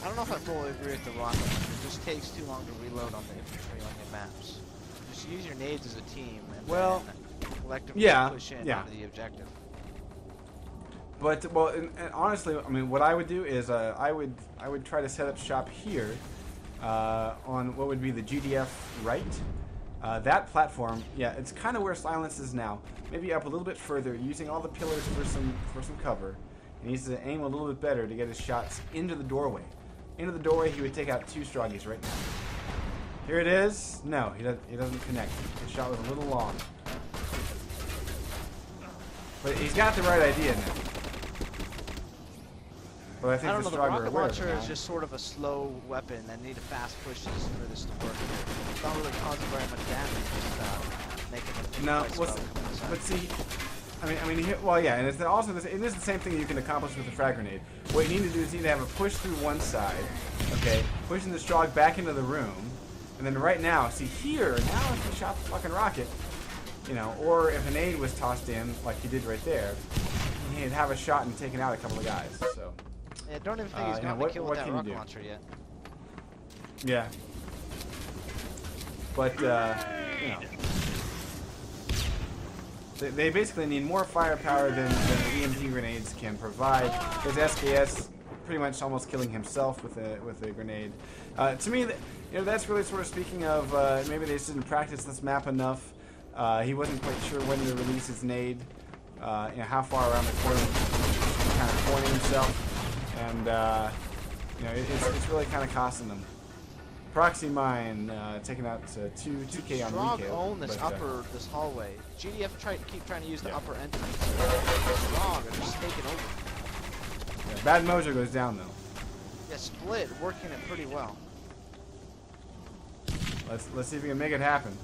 I don't know if I fully agree with the rocket launcher. It just takes too long to reload on the infantry on your maps. Just use your nades as a team and then collectively push in onto the objective. But and honestly, I mean, what I would do is I would try to set up shop here, on what would be the GDF right. That platform, yeah, it's kind of where Silence is now. Maybe up a little bit further, using all the pillars for some cover. He needs to aim a little bit better to get his shots into the doorway. Into the doorway, he would take out 2 Stroggies right now. Here it is. No, he doesn't connect. His shot was a little long. But he's got the right idea now. But I think I don't know, the Strogger rocket aware of it launcher now. is just sort of a slow weapon that need fast pushes for this to work. It's not really causing very much damage, just making it No, quite well, slow coming inside. but see, I mean, well, yeah, and it's also it is the same thing you can accomplish with the frag grenade. What you need to do is you need to have a push through one side, okay, pushing the Strog back into the room, and then right now, see here, now if you shot the fucking rocket, you know, or if an aid was tossed in like you did right there, he'd have a shot and taken out a couple of guys. So. Yeah, I don't even think he's you know, gotten what- the kill what with that can you rocket do? launcher yet. Yeah. But, you know. They basically need more firepower than the EMP grenades can provide. There's SKS pretty much almost killing himself with a grenade. To me, you know, that's really sort of speaking of maybe they just didn't practice this map enough. He wasn't quite sure when to release his nade, you know, how far around the corner he's kind of pointing himself. And, you know, it's really kind of costing them. Proxy mine taking out 2K on Strog Rico. own this but, this hallway. GDF keep trying to use the upper entrance. Strog are just taking over. yeah, Bad Mojo goes down though. Yeah, Split working it pretty well. Let's see if we can make it happen.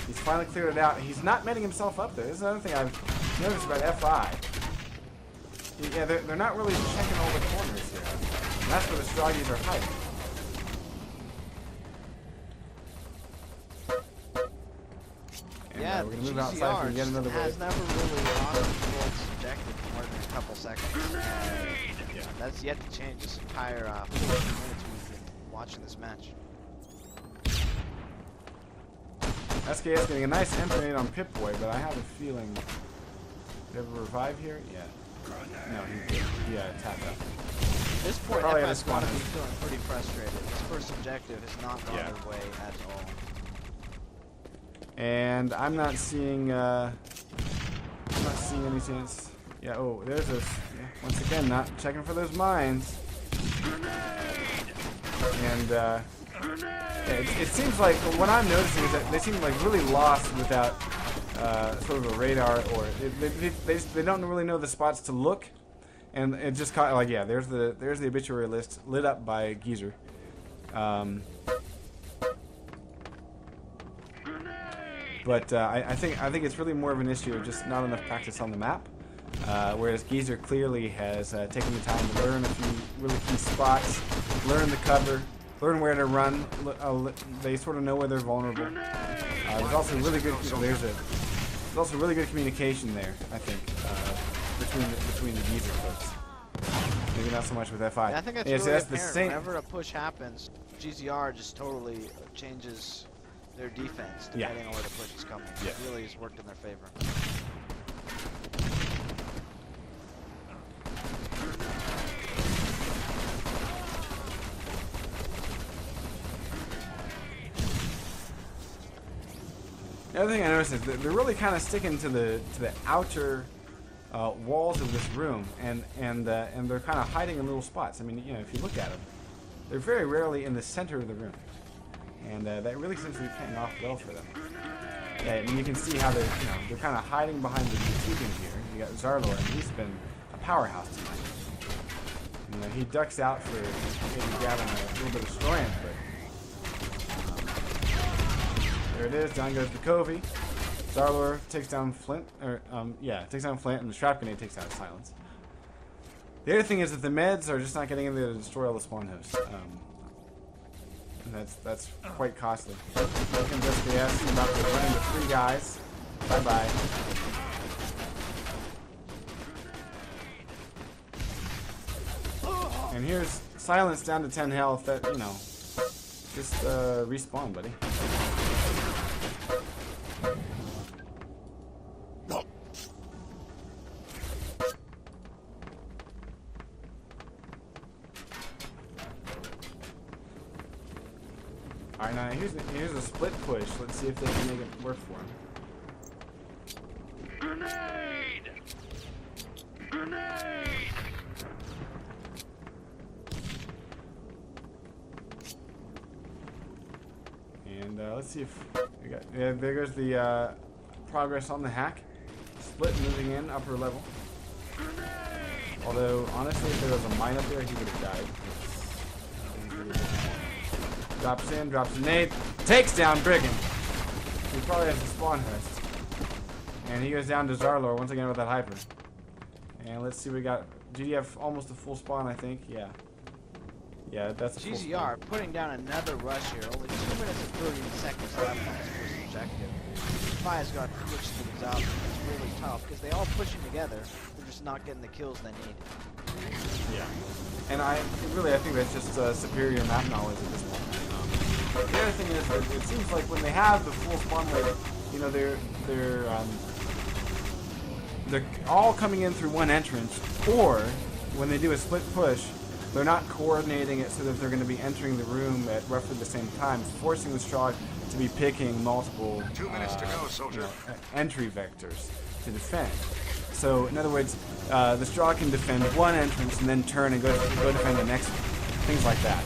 He's finally cleared it out. He's not metting himself up there. This is another thing I've noticed about FI. Yeah, they're not really checking all the corners here. And that's where the Stroggies are hiding. And, Yeah, we're the gonna move outside so we GCR can get another has wave. never really auto-controlled its objective for more than a couple seconds. Yeah. That's yet to change this entire 40 minutes we've been watching this match. SKS getting a nice empty on Pip-Boy, but I have a feeling... Do you have a revive here? Yeah. No, he tapped out. At this point, Probably FI's got to had be a feeling pretty frustrated. This first objective has not gone Yeah. their way at all. And I'm not seeing any chance. Yeah, oh, there's this. Yeah, once again, not checking for those mines. And, yeah, it seems like, what I'm noticing is that they seem like really lost without sort of a radar, or they don't really know the spots to look. And it just caught, like, yeah, there's the obituary list lit up by Geezer. But I think it's really more of an issue of just not enough practice on the map. Whereas Geezer clearly has taken the time to learn a few really key spots, learn the cover, learn where to run. They sort of know where they're vulnerable. There's also really good. There's also really good communication there, I think, between the Geezer folks. Maybe not so much with FI. Yeah, I think that's Yeah, so really that's the apparent. same. Whenever a push happens, GZR just totally changes their defense depending on where the push is coming. Yeah. It really has worked in their favor. The other thing I noticed is that they're really kind of sticking to the outer walls of this room, and they're kind of hiding in little spots. I mean, you know, if you look at them, they're very rarely in the center of the room, and that really seems to be paying off well for them. Yeah, and you can see how they're kind of hiding behind the tubing here. You got Zarlor, and he's been a powerhouse tonight. You know, he ducks out for maybe grabbing a little bit of strand, but. There it is, down goes the Covey. Zarlor takes down Flint, takes down Flint, and the Shrap Grenade takes out Silence. The other thing is that the meds are just not getting in there to destroy all the spawn hosts. And that's quite costly. Looking just the S, about to run into 3 guys. Bye-bye. And here's Silence down to 10 health. That, you know, just respawn, buddy. Alright, now here's a split push. Let's see if they can make it work for him. Grenade! Grenade! And let's see if we got. Yeah, there goes the progress on the hack. Split moving in upper level. Although honestly, if there was a mine up there, he would have died. Drops in, drops a nade, takes down Brigand. He probably has a spawn host. And he goes down to Zarlor once again with that hyper. And let's see, we got GDF almost a full spawn, I think. Yeah. Yeah, that's a full spawn. GZR putting down another rush here. Only 2 minutes and 30 seconds left on his first objective. Fi's got to switch things up. It's really tough because they all pushing together. They're just not getting the kills they need. Yeah. And I think that's just superior map knowledge at this point. The other thing is that it seems like when they have the full spawn rate, you know, they're all coming in through one entrance, or when they do a split push, they're not coordinating it so that they're going to be entering the room at roughly the same time, forcing the Strahd to be picking multiple 2 minutes to go, soldier. Entry vectors to defend. So, in other words, the Strahd can defend one entrance and then turn and go defend the next one. Things like that.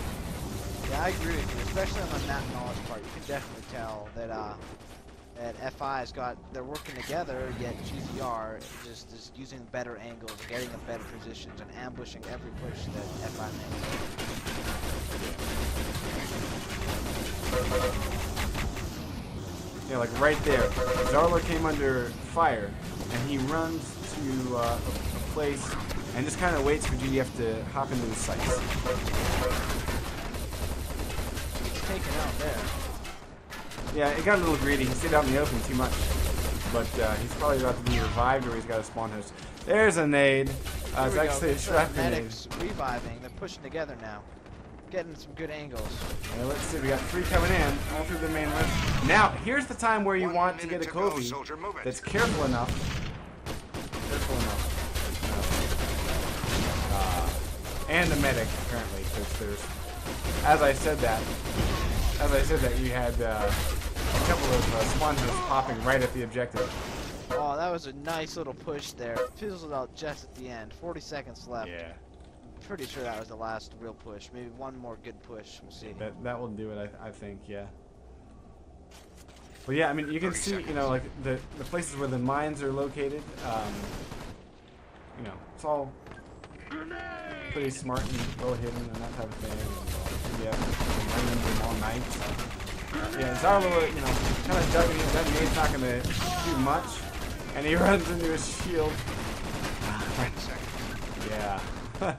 Yeah, I agree with you, especially on the map knowledge part. You can definitely tell that that FI's they're working together, yet GZR is using better angles, getting in better positions, and ambushing every push that FI makes. Yeah, like right there. Zarlor came under fire, and he runs to a place and just kind of waits for GDF to hop into the sights. He's taken out there. Yeah, it got a little greedy. He stayed out in the open too much. But he's probably about to be revived, or he's got a spawn host. There's a nade. It's actually a shrapnel nade. Medics reviving. They're pushing together now. Getting some good angles. Yeah, let's see. We got 3 coming in, all through the main run. Now, here's the time where you want to get a Kobe that's careful enough. And a medic, apparently, because there's. As I said that, you had a couple of spawn hosts popping right at the objective. Oh, that was a nice little push there. Fizzled out just at the end. 40 seconds left. Yeah. Pretty sure that was the last real push. Maybe one more good push. We'll see. That will do it, I think. Yeah. But yeah, I mean, you can see, you know, like the places where the mines are located. You know, it's all pretty smart and well hidden and that type of thing. And, yeah, running them all night. Yeah, Zarlor, you know, kind of ducking it. That nade's not going to do much, and he runs into his shield. 10 seconds. Yeah. 5,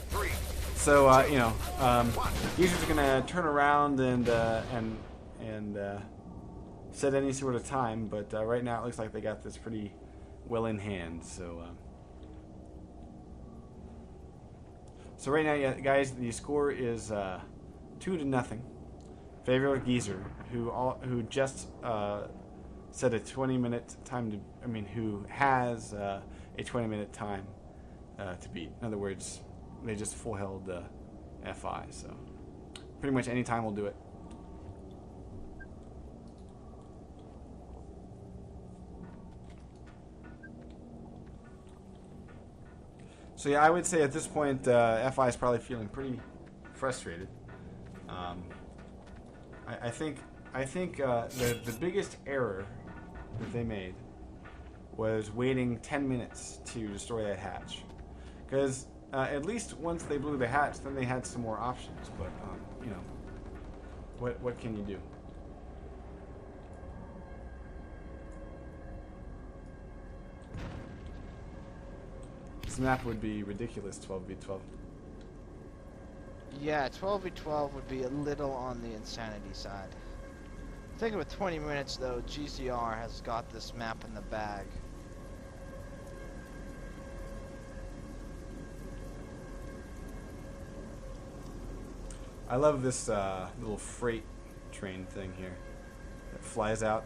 4, 3. So you know, users are gonna turn around and set any sort of time, but right now it looks like they got this pretty well in hand. So right now, yeah, guys, the score is 2-0. Favor Geezer, who just set a 20-minute time to. I mean, who has a 20-minute time to beat. In other words, they just full held FI. So pretty much any time will do it. So yeah, I would say at this point, FI is probably feeling pretty frustrated. I think the biggest error that they made was waiting 10 minutes to destroy that hatch, because at least once they blew the hatch, then they had some more options. But you know, what can you do? This map would be ridiculous, 12v12. Yeah, 12v12 would be a little on the insanity side. I think with 20 minutes though, GZR has got this map in the bag. I love this little freight train thing here that flies out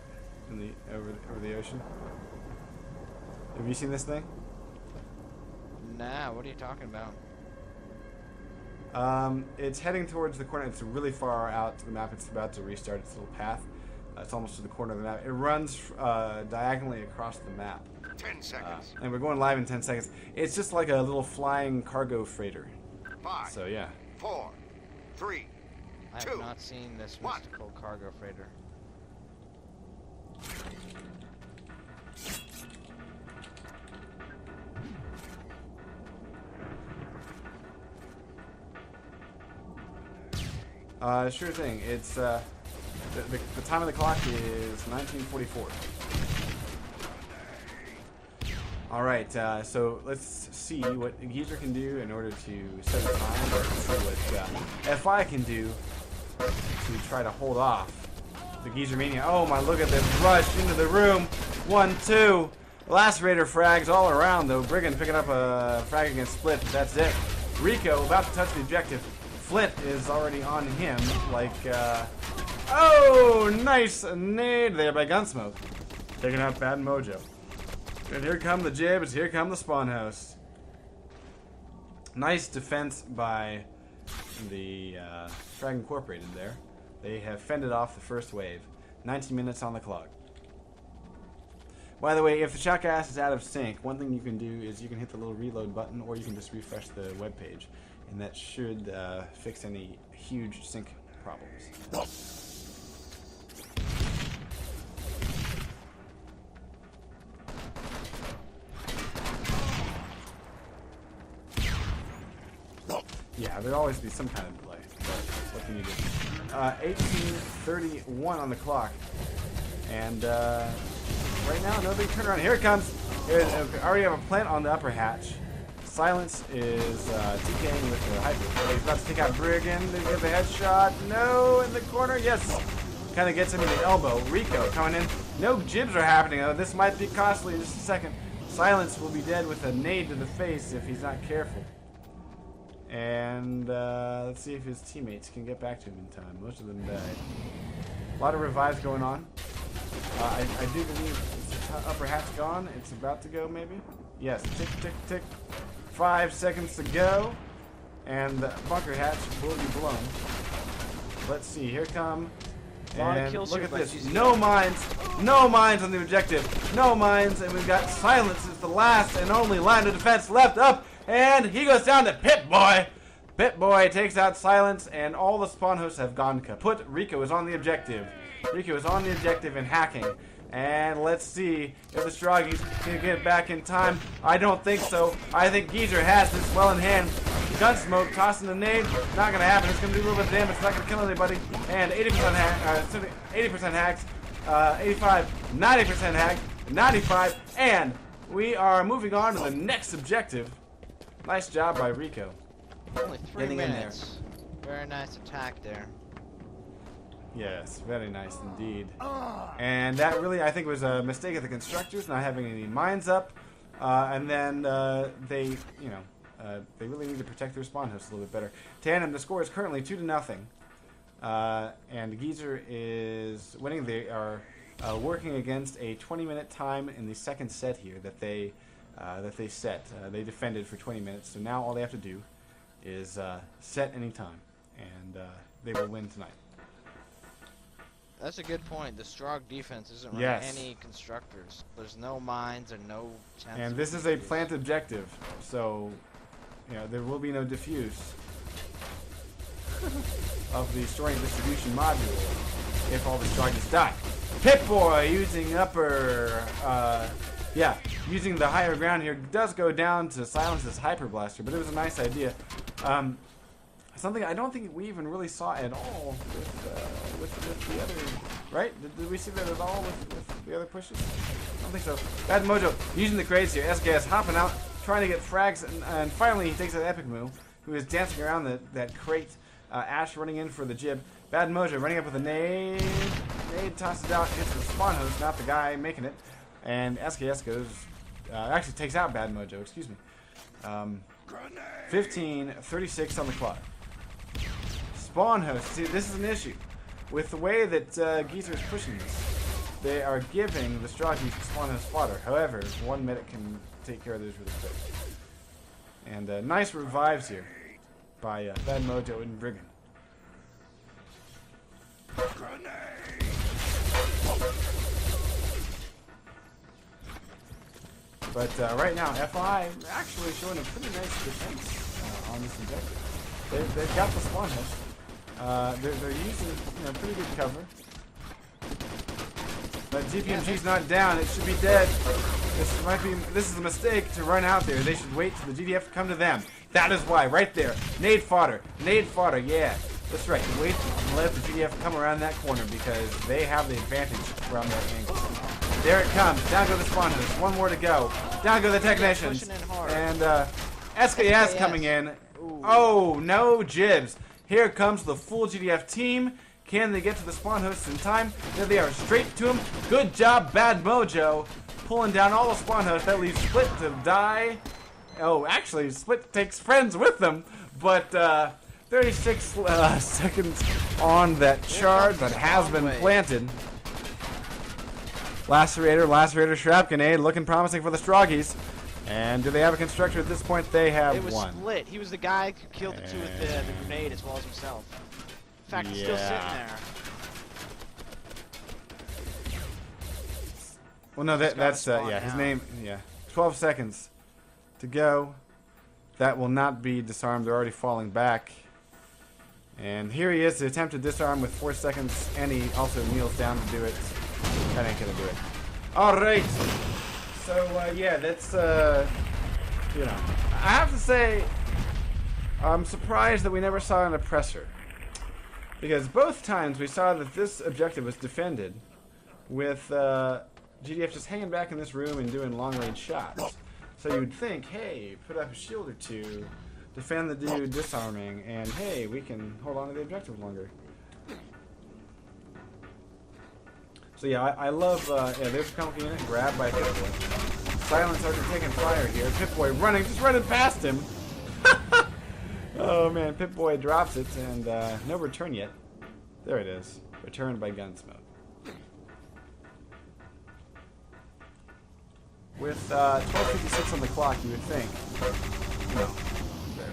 in the over the ocean. Have you seen this thing? Nah, what are you talking about? It's heading towards the corner. It's really far out to the map. It's about to restart its little path. It's almost to the corner of the map. It runs diagonally across the map. 10 seconds. And we're going live in 10 seconds. It's just like a little flying cargo freighter. 5, So yeah. 4, 3, I have 2, not seen this one. mystical cargo freighter. Sure thing. It's the time of the clock is 1944. All right, so let's see what Geezer can do in order to set the time. Let's see what FI can do to try to hold off the Geezer Mania. Oh my, look at this rush into the room. 1, 2. Lacerator frags all around though. Brigand picking up a frag against Split. That's it. Rico about to touch the objective. Flint is already on him, like, oh, nice nade there by Gunsmoke. Taking out Bad Mojo. And here come the Jibs, here come the Spawn House. Nice defense by the Frag Incorporated there. They have fended off the first wave. 19 minutes on the clock. By the way, if the shoutcast is out of sync, one thing you can do is you can hit the little reload button, or you can just refresh the web page. And that should fix any huge sync problems. Yeah, there'll always be some kind of delay. But what can you do? 18:31 on the clock. And right now, no big turnaround. Here it comes. I already have a plant on the upper hatch. Silence is TKing with the hyper. He's about to take out Brigand. They get the headshot. No, in the corner. Yes. Kind of gets him in the elbow. Rico coming in. No jibs are happening, though. This might be costly in just a second. Silence will be dead with a nade to the face if he's not careful. And let's see if his teammates can get back to him in time. Most of them died. A lot of revives going on. I do believe the upper hatch gone. It's about to go, maybe? Yes. Tick, tick, tick. 5 seconds to go. And the bunker hatch will be blown. Let's see. Here come. And look at this. No mines. No mines on the objective. No mines. And we've got Silence as the last and only line of defense left up. And he goes down to Pip-Boy. Pip-Boy takes out Silence, and all the spawn hosts have gone kaput. Rico is on the objective. Rico is on the objective and hacking. And let's see if the Stroggies can get back in time. I don't think so. I think Geezer has this well in hand. Gunsmoke tossing the nade. Not going to happen. It's going to do a little bit of damage. It's not going to kill anybody. And 80% hack, 80% hacks, 85, 90% hack, 95, and we are moving on to the next objective. Nice job by Rico. Only 3 minutes. Very nice attack there. Yes, very nice indeed. And that really, I think, was a mistake of the constructors not having any mines up. And then they really need to protect their spawn hosts a little bit better. Tandem, the score is currently 2-0. And Geezer is winning. They are working against a 20-minute time in the second set here that they set. They defended for 20 minutes, so now all they have to do is set any time, and they will win tonight. That's a good point. The Strog defense isn't running any constructors. There's no mines and no chance. And this is a plant objective, so there will be no diffuse of the storing distribution module if all the Stroggies die. Pip-Boy using upper, using the higher ground here does go down to Silence's Hyper Blaster, but it was a nice idea. Something I don't think we even really saw at all with the other, right? Did we see that at all with the other pushes? I don't think so. Bad Mojo using the crates here. SKS hopping out, trying to get frags, and finally he takes an epic move, who is dancing around that crate. Ash running in for the jib. Bad Mojo running up with a nade. Nade tosses out, hits the spawn host, not the guy making it. And SKS goes, actually takes out Bad Mojo, excuse me. 15:36 on the clock. Spawn host. See, this is an issue. With the way that Geezer is pushing this, they are giving the Stroggies spawn host fodder. However, one medic can take care of those really quick. And nice revives here. by Bad Mojo and Brigand. But right now, FI actually showing a pretty nice defense on this objective. They've got the spawn host. They're using pretty good cover. But GPMG's not down. It should be dead. This is a mistake to run out there. They should wait till the GDF come to them. That is why. Right there. Nade fodder. Nade fodder. Yeah. That's right. Wait and let the GDF come around that corner because they have the advantage around that angle. There it comes. Down go the spawn host. One more to go. Down go the technicians. And SKS coming in. Ooh. Oh, no jibs. Here comes the full GDF team. Can they get to the spawn hosts in time? There they are, straight to him. Good job, Bad Mojo. Pulling down all the spawn hosts. That leaves Split to die. Oh, actually, Split takes friends with them. But 36 seconds on that charge that has been planted. Lacerator, Shrap Grenade, looking promising for the Stroggies. And do they have a constructor at this point? They have it was one. Split. He was the guy who killed the two with the grenade as well as himself. In fact, he's still sitting there. Well, no, that's his name. Yeah, 12 seconds to go. That will not be disarmed. They're already falling back. And here he is to attempt to disarm with 4 seconds, and he also kneels down to do it. That ain't gonna do it. All right. So yeah, that's I have to say, I'm surprised that we never saw an oppressor. Because both times we saw that this objective was defended with GDF just hanging back in this room and doing long-range shots. So you would think, hey, put up a shield or two, defend the dude disarming, and hey, we can hold on to the objective longer. So yeah, I love, there's a chemical unit grabbed by Pip-Boy. Silence Sergeant taking fire here. Pip-Boy running, just running past him. Oh man, Pip-Boy drops it, and no return yet. There it is. Returned by Gunsmoke. With 12:56 on the clock, you would think,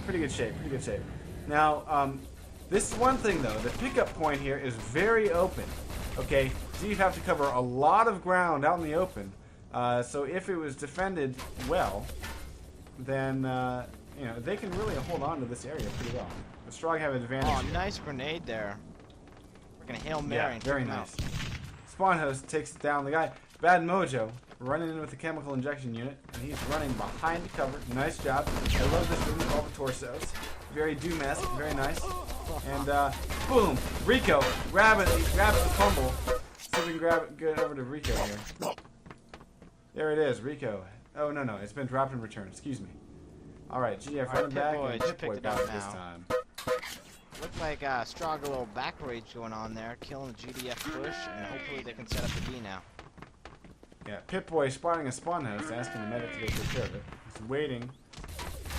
pretty good shape, pretty good shape. Now, this is one thing though, the pickup point here is very open. Okay, so you'd have to cover a lot of ground out in the open. So if it was defended well, then they can really hold on to this area pretty well. The Strog have an advantage. Oh, here. nice grenade there. We're gonna Hail Mary. Yeah, very nice. Spawn host takes down the guy. Bad Mojo running in with the chemical injection unit, and he's running behind the cover. Nice job. I love this room with all the torsos. Very Doom-esque, very nice. And boom, Rico, grab it the fumble. See if we can get over to Rico here. There it is, Rico. Oh no, it's been dropped in return. Excuse me. All right, GF running back, and Pip-Boy back this time. Looks like Strog a little back rage going on there, killing the GDF push, and hopefully they can set up the D now. Yeah, Pip-Boy spotting a spawn house, asking the medic to go take care of it. He's waiting.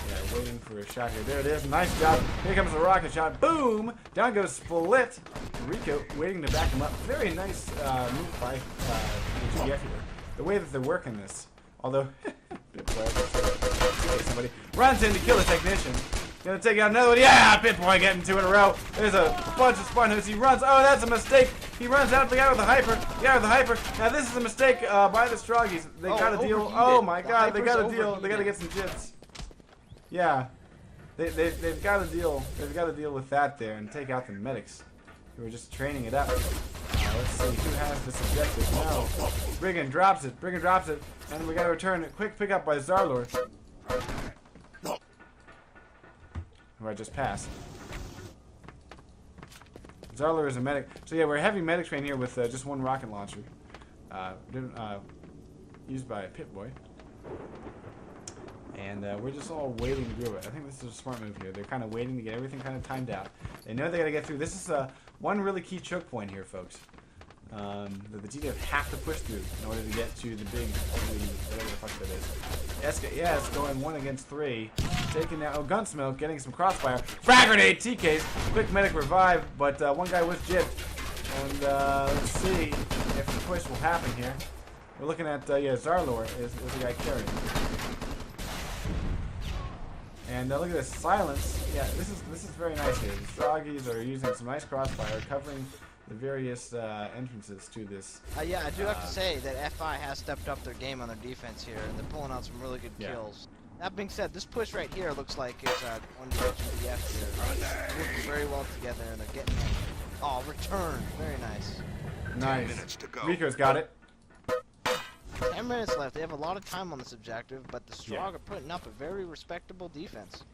Yeah, waiting for a shot here. There it is. Nice job. Here comes the rocket shot. Boom! Down goes Split. Rico waiting to back him up. Very nice move by the GDF here. The way that they're working this. Although, somebody runs in to kill the technician. Gonna take out another one. Yeah, Pip-Boy getting 2 in a row. There's a bunch of spawn hosts. He runs. Oh, that's a mistake. He runs out the guy with the hyper. The guy with the hyper. Now this is a mistake by the Stroggies. They gotta deal. Oh my God, they gotta deal. They gotta get some jibs. Yeah, they've got to deal. They've got to deal with that there and take out the medics who are just training it up. Let's see who has this objective. No, Brigand drops it. And we got to return a quick pickup by Zarlord, who I just passed. Zarlord is a medic. So yeah, we're a heavy medic train here with just one rocket launcher, used by Pip-Boy. And we're just all waiting to do it. I think this is a smart move here. They're kind of waiting to get everything kind of timed out. They know they got to get through. This is one really key choke point here, folks. That the GDF have to push through in order to get to the big, whatever the fuck that is. SKS going 1 against 3. Taking out, Gunsmoke, getting some crossfire. Frag grenade, TKs. Quick medic revive, but one guy was jipped. And let's see if the push will happen here. We're looking at, Zarlord is the guy carrying. And look at this silence. Yeah, this is very nice here. The Stroggies are using some nice crossfire, covering the various entrances to this. Yeah, I do have to say that FI has stepped up their game on their defense here, and they're pulling out some really good kills. That being said, this push right here looks like it's one direction BF here. They're working very well together, and they're getting it. Oh, return. Very nice. Nice. 10 minutes to go. Rico's got it. 10 minutes left. They have a lot of time on this objective, but the Strog are putting up a very respectable defense.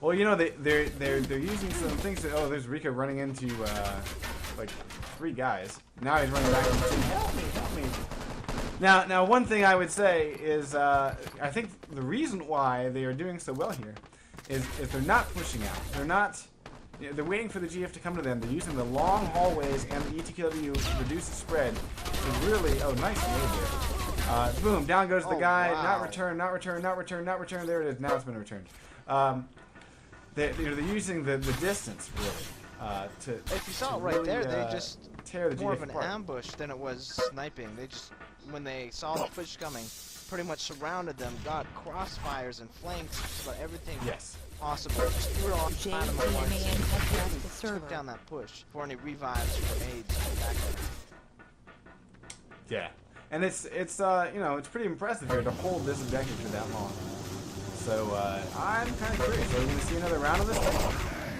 Well, you know, they're using some things that, oh, there's Rico running into like 3 guys. Now he's running back into 2. Help me, help me. Now one thing I would say is I think the reason why they are doing so well here is if they're not pushing out. They're not. You know, they're waiting for the GF to come to them. They're using the long hallways and the ETTV reduced spread to really. Oh, nice move there. Boom! Down goes the guy. Wow. Not return. Not return. Not return. Not return. There it is. Now it's been returned. They're using the distance really to. If you saw it right really, there, they just tear the more GF of an apart. ambush than it was sniping. They just, when they saw the push coming, pretty much surrounded them, got crossfires and flanks, just about everything possible. Just threw it off the bottom of one and took down that push for any revives or grenades back there. Yeah, and it's you know, it's pretty impressive here to hold this objective for that long. So I'm kind of curious. Are we going to see another round of this thing?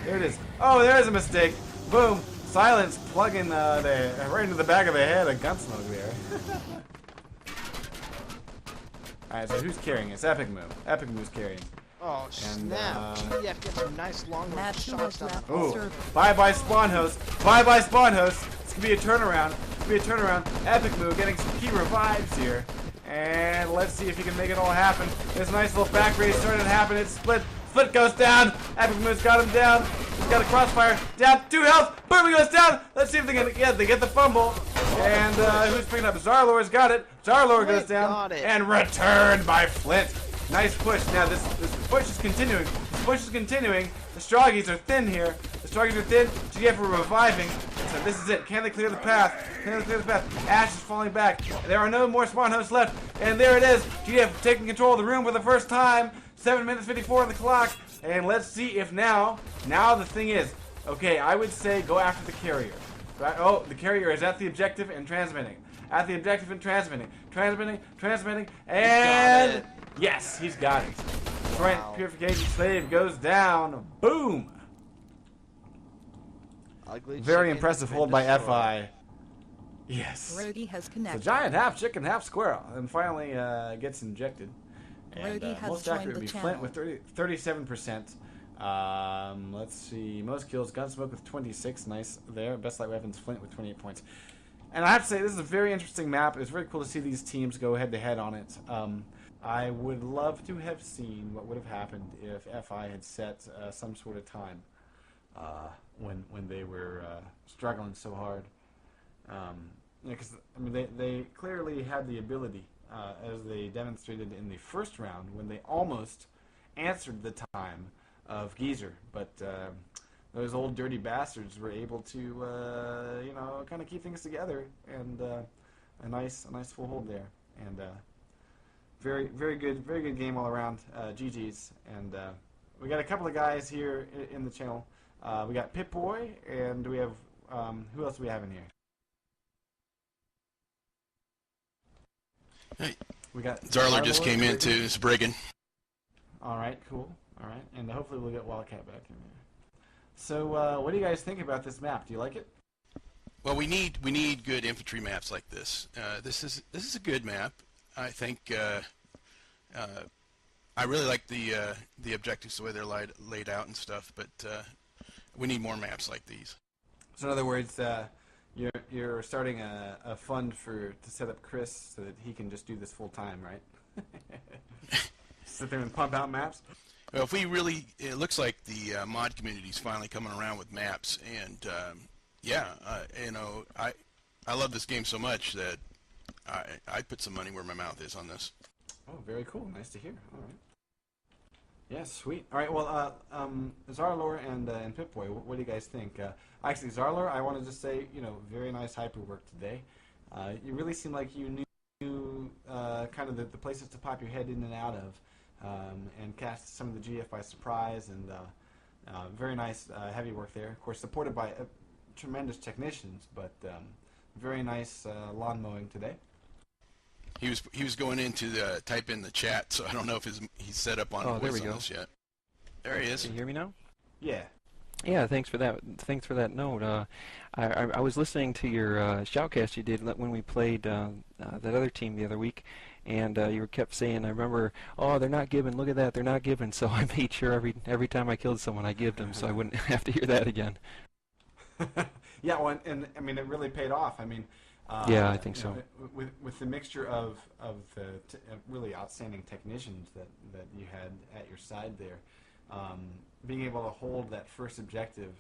There it is. Oh, there's a mistake. Boom. Silence plugging right into the back of the head of Gunsmoke there. Alright, so who's carrying? It's Epic Move. Epic Move's carrying. Oh, snap. GDF gets some nice long range shots down the Ooh. Bye-bye spawn host. Bye-bye spawn host. It's going to be a turnaround. It's going to be a turnaround. Epic Move getting some key revives here. And let's see if he can make it all happen. This nice little back race starting to happen. It's split. Split goes down. Epic Move's got him down. He's got a crossfire. Down. 2 health. Boom, he goes down. Let's see if they get the fumble. And who's picking up? Zarlor's got it. Zarlor goes down. And returned by Flint. Nice push. Now this push is continuing. This push is continuing. The Stroggies are thin here. The Stroggies are thin. GF are reviving. So this is it. Can they clear the path? Can they clear the path? Ash is falling back. There are no more spawn hosts left. And there it is. GF taking control of the room for the first time. 7 minutes 54 on the clock. And let's see if now the thing is, okay, I would say go after the carrier. Right? Oh, the carrier is at the objective and transmitting. At the objective and transmitting. Transmitting, and yes, he's got it. Wow. Purification Slave goes down. Boom. Ugly Very impressive hold by FI. Yes. Rogie has connected. It's a giant half chicken, half squirrel, and finally gets injected. And Rogie has most joined accurate the would be channel. Flint with 37%. Let's see, most kills, Gunsmoke with 26, nice there. Best light weapons, Flint with 28 points. And I have to say, this is a very interesting map. It's very cool to see these teams go head-to-head on it. I would love to have seen what would have happened if FI had set some sort of time when they were struggling so hard. Because I mean, they clearly had the ability, as they demonstrated in the first round, when they almost answered the time of Geezer, but those old dirty bastards were able to, you know, kind of keep things together, and a nice full hold there, and very good game all around. GG's, and we got a couple of guys here in the channel. We got Pip-Boy, and we have who else do we have in here? Hey, we got Zarler just came in too. It's Brigand. All right, cool. All right, and hopefully we'll get Wildcat back in there. So, what do you guys think about this map? Do you like it? Well, we need good infantry maps like this. This is a good map. I think I really like the objectives, the way they're laid out and stuff. But we need more maps like these. So, in other words, you're starting a fund to set up Chris so that he can just do this full time, right? Sit there and pump out maps. Well, if we really, it looks like the mod community is finally coming around with maps, and yeah, you know, I love this game so much that I'd put some money where my mouth is on this. Oh, very cool. Nice to hear. All right. Yeah, sweet. All right. Well, Zarlor and Pip-Boy, what do you guys think? Actually, Zarlor, I want to just say, you know, very nice hyper work today. You really seemed like you knew kind of the places to pop your head in and out of. and cast some of the GDF by surprise, and very nice heavy work there. Of course, supported by tremendous technicians, but very nice lawn mowing today. He was going in to type in the chat, so I don't know if he's set up on voice on this yet. There he is. Can you hear me now? Yeah. Yeah, thanks for that. Thanks for that note. I was listening to your shoutcast you did when we played that other team the other week, and you kept saying, I remember, oh, they're not giving. Look at that, they're not giving. So I made sure every time I killed someone, I gave them, so I wouldn't have to hear that again. Yeah, well, and I mean, it really paid off. I mean, yeah, I think so. With the mixture of the really outstanding technicians that you had at your side there, being able to hold that first objective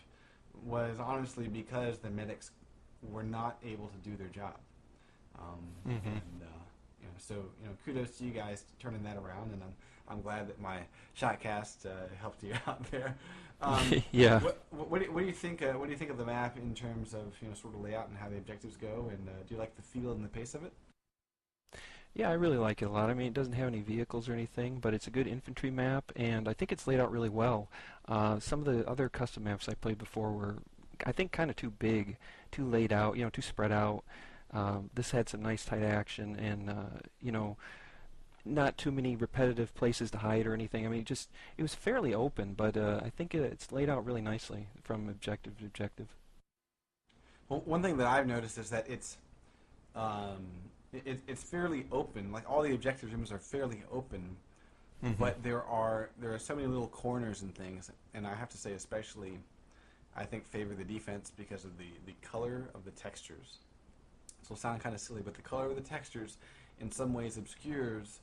was honestly because the medics were not able to do their job. And so kudos to you guys turning that around, and I'm glad that my shotcast helped you out there. Yeah. What do you think? What do you think of the map in terms of sort of layout and how the objectives go? And do you like the feel and the pace of it? Yeah, I really like it a lot. I mean, it doesn't have any vehicles or anything, but it's a good infantry map, and I think it's laid out really well. Some of the other custom maps I played before were, I think, kind of too big, too laid out, too spread out. This had some nice tight action, and not too many repetitive places to hide or anything. I mean, it was fairly open, but I think it's laid out really nicely from objective to objective. Well, one thing that I've noticed is that it's fairly open. Like, all the objective rooms are fairly open, but there are so many little corners and things, and I have to say, especially, I think favor the defense because of the color of the textures. So it'll sound kind of silly, but the color of the textures in some ways obscures.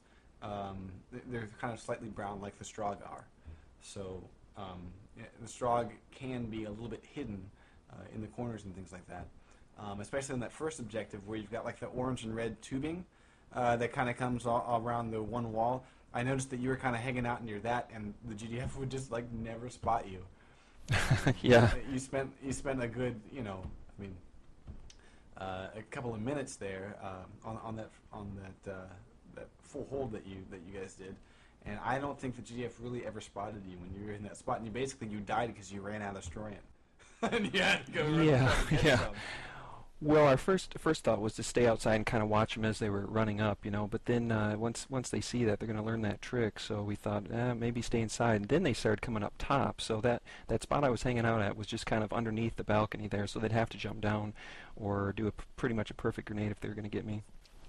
They're kind of slightly brown, like the Strogg are. So the Strogg can be a little bit hidden in the corners and things like that. Especially in that first objective where you've got like the orange and red tubing that kind of comes all around the one wall. I noticed that you were kind of hanging out near that, and the GDF would just like never spot you. Yeah. You spent a good a couple of minutes there on that full hold that you guys did, and I don't think the GDF really ever spotted you when you were in that spot, and you died because you ran out of Stroyan. And you had to go yeah. Well, our first thought was to stay outside and kind of watch them as they were running up, But then once they see that, they're going to learn that trick. So we thought, maybe stay inside. And then they started coming up top. So that spot I was hanging out at was just kind of underneath the balcony there. So they'd have to jump down or do pretty much a perfect grenade if they were going to get me.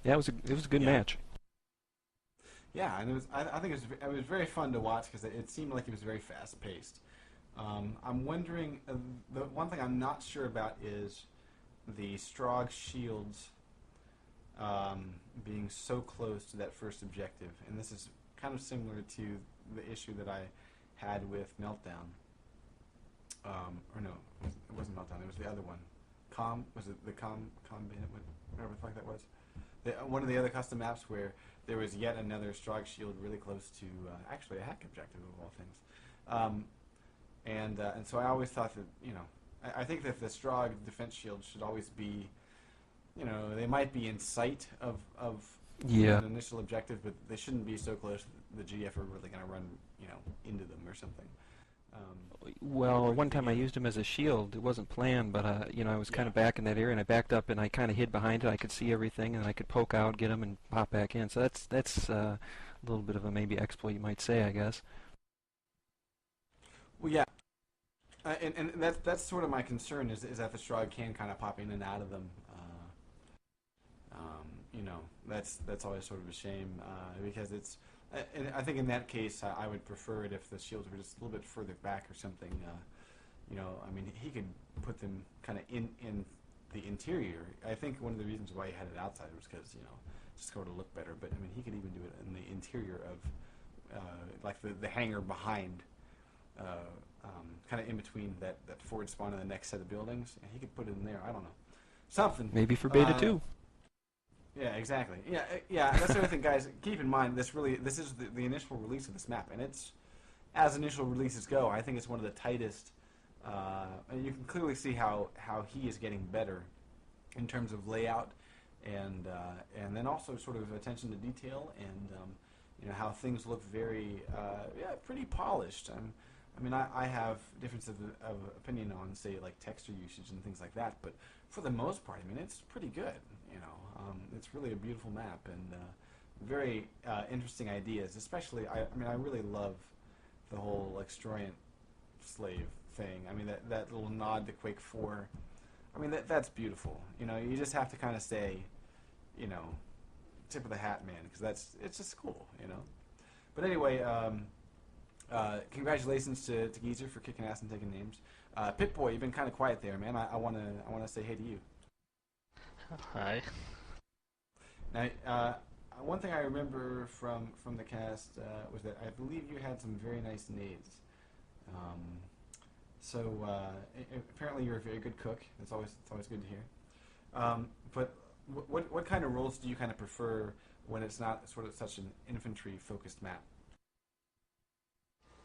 Yeah, it was a good match. Yeah, and I think it was very fun to watch because it seemed like it was very fast paced. I'm wondering, the one thing I'm not sure about is the Strogg shields being so close to that first objective, and this is kind of similar to the issue that I had with Meltdown. Or no, it wasn't Meltdown, it was the other one. Was it the Com Bandit, whatever the fuck that was? One of the other custom maps where there was yet another Strogg shield really close to actually a hack objective of all things. And so I always thought that, I think that the Strogg defense shield should always be, they might be in sight of an initial objective, but they shouldn't be so close that the GF are really going to run, into them or something. Well, one time I used him as a shield. It wasn't planned, but I was kind of back in that area, and I backed up and I kind of hid behind it. I could see everything, and I could poke out, get him, and pop back in. So that's a little bit of a maybe exploit, you might say, I guess. Well, yeah. And that's sort of my concern is that the Strogg can kind of pop in and out of them. That's always sort of a shame because it's. And I think in that case, I would prefer it if the shields were just a little bit further back or something. I mean, he could put them kind of in the interior. I think one of the reasons why he had it outside was because just sort of look better. But I mean, he could even do it in the interior of like the hangar behind. Kind of in between that forward spawn and the next set of buildings, and he could put it in there. I don't know, something. Maybe for beta 2. Yeah, exactly. Yeah. That's the other thing, guys. Keep in mind, this is the initial release of this map, and it's, as initial releases go, I think it's one of the tightest. And you can clearly see how he is getting better in terms of layout, and then also sort of attention to detail, and you know, how things look very, pretty polished. I mean, I have difference of opinion on, say, like texture usage and things like that, but for the most part, I mean, it's pretty good. You know, it's really a beautiful map and very interesting ideas. Especially, I mean, I really love the whole extruent slave thing. I mean, that little nod to Quake 4. I mean, that's beautiful. You know, you just have to kind of say, you know, tip of the hat, man, because it's just cool, you know. But anyway, congratulations to Geezer for kicking ass and taking names. Pip-Boy, you've been kind of quiet there, man. I wanna say hey to you. Hi. Now, one thing I remember from the cast was that I believe you had some very nice nades. Apparently you're a very good cook. It's always good to hear. But what kind of roles do you kind of prefer when it's not sort of such an infantry-focused map?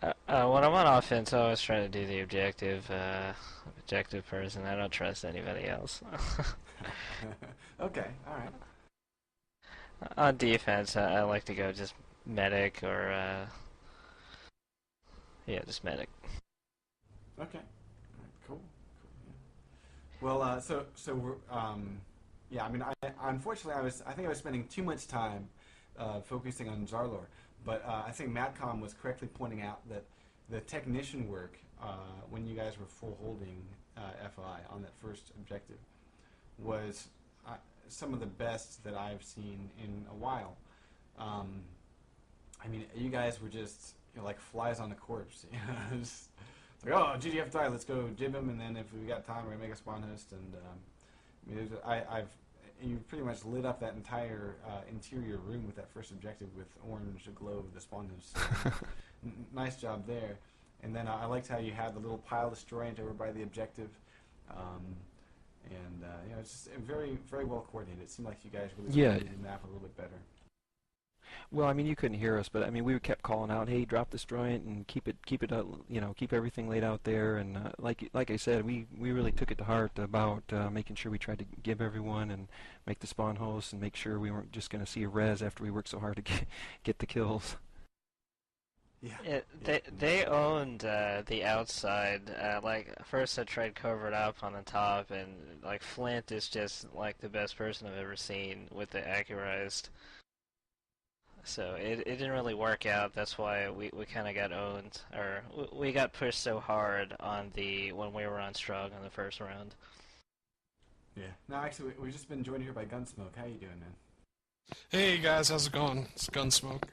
When I'm on offense, I always try to do the objective person. I don't trust anybody else. Okay, all right. On defense, I like to go just medic or just medic. Okay, all right, cool. Yeah. Well, yeah. I mean, unfortunately, I think I was spending too much time focusing on Zarlor. But I think Madcom was correctly pointing out that the technician work, when you guys were full holding FI on that first objective, was some of the best that I've seen in a while. I mean, you guys were just, you know, like flies on a corpse. You know, just like, oh, GDF die, let's go jib him, and then if we got time, we're gonna make a spawn host. And I mean, you pretty much lit up that entire interior room with that first objective with orange glow of the spawn host. Nice job there. And then I liked how you had the little pile destroyant over by the objective. You know, it's just very, very well coordinated. It seemed like you guys really coordinated the map a little bit better. Well, I mean, you couldn't hear us, but I mean, we kept calling out, "Hey, drop this joint and keep it, you know, keep everything laid out there." And like I said, we really took it to heart about making sure we tried to give everyone and make the spawn hosts and make sure we weren't just going to see a res after we worked so hard to get the kills. Yeah. They owned the outside. Like first, I tried cover it up on the top, and like Flint is just like the best person I've ever seen with the accurized. So it didn't really work out. That's why we kind of got owned, or we got pushed so hard on when we were on Strug on the first round. Yeah. No, actually, we've just been joined here by Gunsmoke. How you doing, man? Hey guys, how's it going? It's Gunsmoke.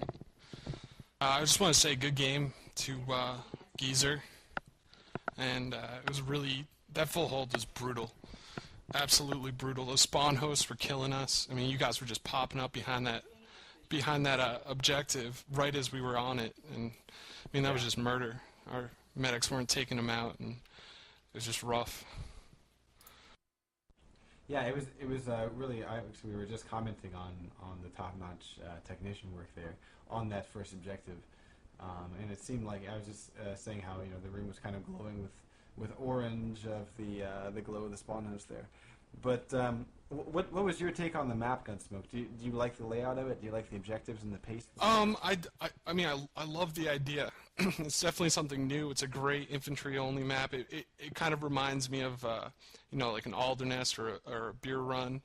I just want to say good game to Geezer, and it was really, that full hold was brutal, absolutely brutal. Those spawn hosts were killing us. I mean, you guys were just popping up behind that objective right as we were on it, and I mean that was just murder. Our medics weren't taking them out, and it was just rough. Yeah, it was really. We were just commenting on the top-notch technician work there on that first objective, and it seemed like I was just saying how, you know, the room was kind of glowing with orange of the glow of the spawn host there. But what was your take on the map, Gunsmoke? Do you like the layout of it? Do you like the objectives and the pace? I mean, I love the idea. It's definitely something new. It's a great infantry-only map. It kind of reminds me of, you know, like an Alderness or a Beer Run,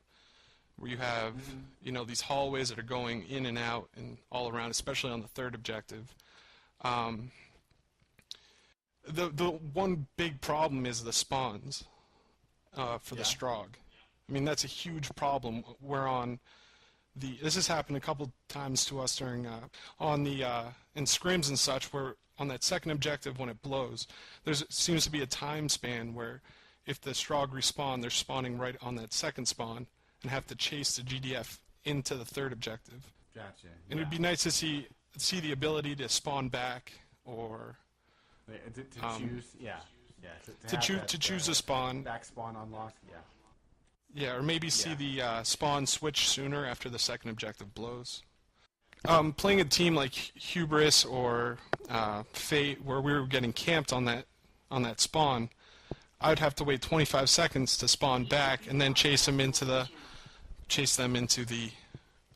where you have, you know, these hallways that are going in and out and all around, especially on the third objective. The one big problem is the spawns for the Strog. I mean, that's a huge problem. We're on this has happened a couple times to us during in scrims and such, where on that second objective when it blows, seems to be a time span where if the Strog respawn, they're spawning right on that second spawn and have to chase the GDF into the third objective. Gotcha. And it'd be nice to see the ability to spawn back, or to choose, to choose a spawn. Back spawn unlocked, yeah. Yeah, or maybe see the spawn switch sooner after the second objective blows. Playing a team like Hubris or Fate, where we were getting camped on that spawn, I would have to wait 25 seconds to spawn back and then chase them into the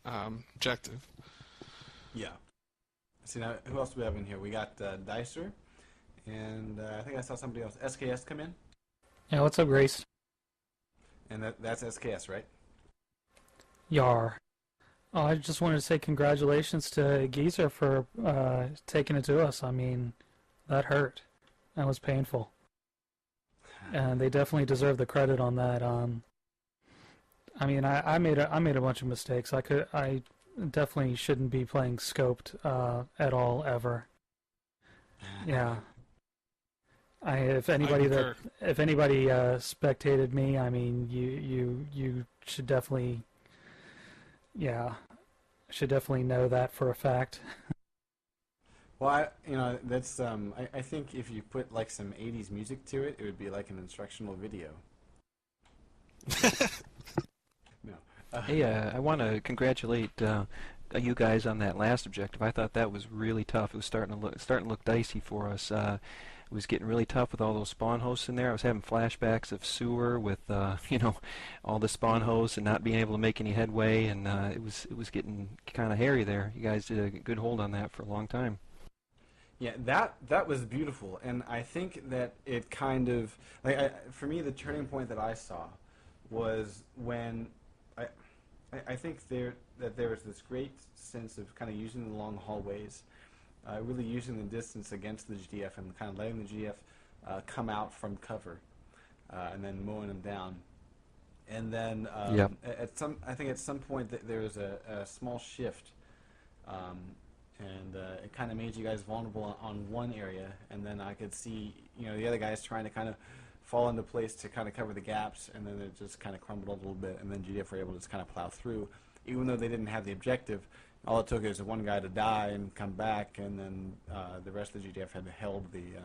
objective. Yeah. see now, who else do we have in here? We got Dicer, and I think I saw somebody else. SKS come in. Yeah, what's up, Grace? And that's SKS, right? Yar. Oh, I just wanted to say congratulations to Geezer for taking it to us. I mean, that hurt. That was painful. And they definitely deserve the credit on that. I mean, I made a bunch of mistakes. I definitely shouldn't be playing scoped at all ever. Yeah. If anybody spectated me, I mean, you should definitely, yeah, should definitely know that for a fact. Well, that's I think if you put like some 80s music to it, it would be like an instructional video. No. Hey, I want to congratulate you guys on that last objective. I thought that was really tough. It was starting to look dicey for us. It was getting really tough with all those spawn hosts in there. I was having flashbacks of sewer with all the spawn hosts and not being able to make any headway, and it was getting kind of hairy there. You guys did a good hold on that for a long time. Yeah, that was beautiful, and I think that it kind of for me the turning point that I saw was when I think there was this great sense of kind of using the long hallways, really using the distance against the GDF and kind of letting the GDF come out from cover, and then mowing them down, and then I think at some point there was a small shift. And it kind of made you guys vulnerable on one area, and then I could see, the other guys trying to kind of fall into place to kind of cover the gaps, and then it just kind of crumbled a little bit, and then GDF were able to just kind of plow through, even though they didn't have the objective. All it took is one guy to die and come back, and then the rest of the GDF had held the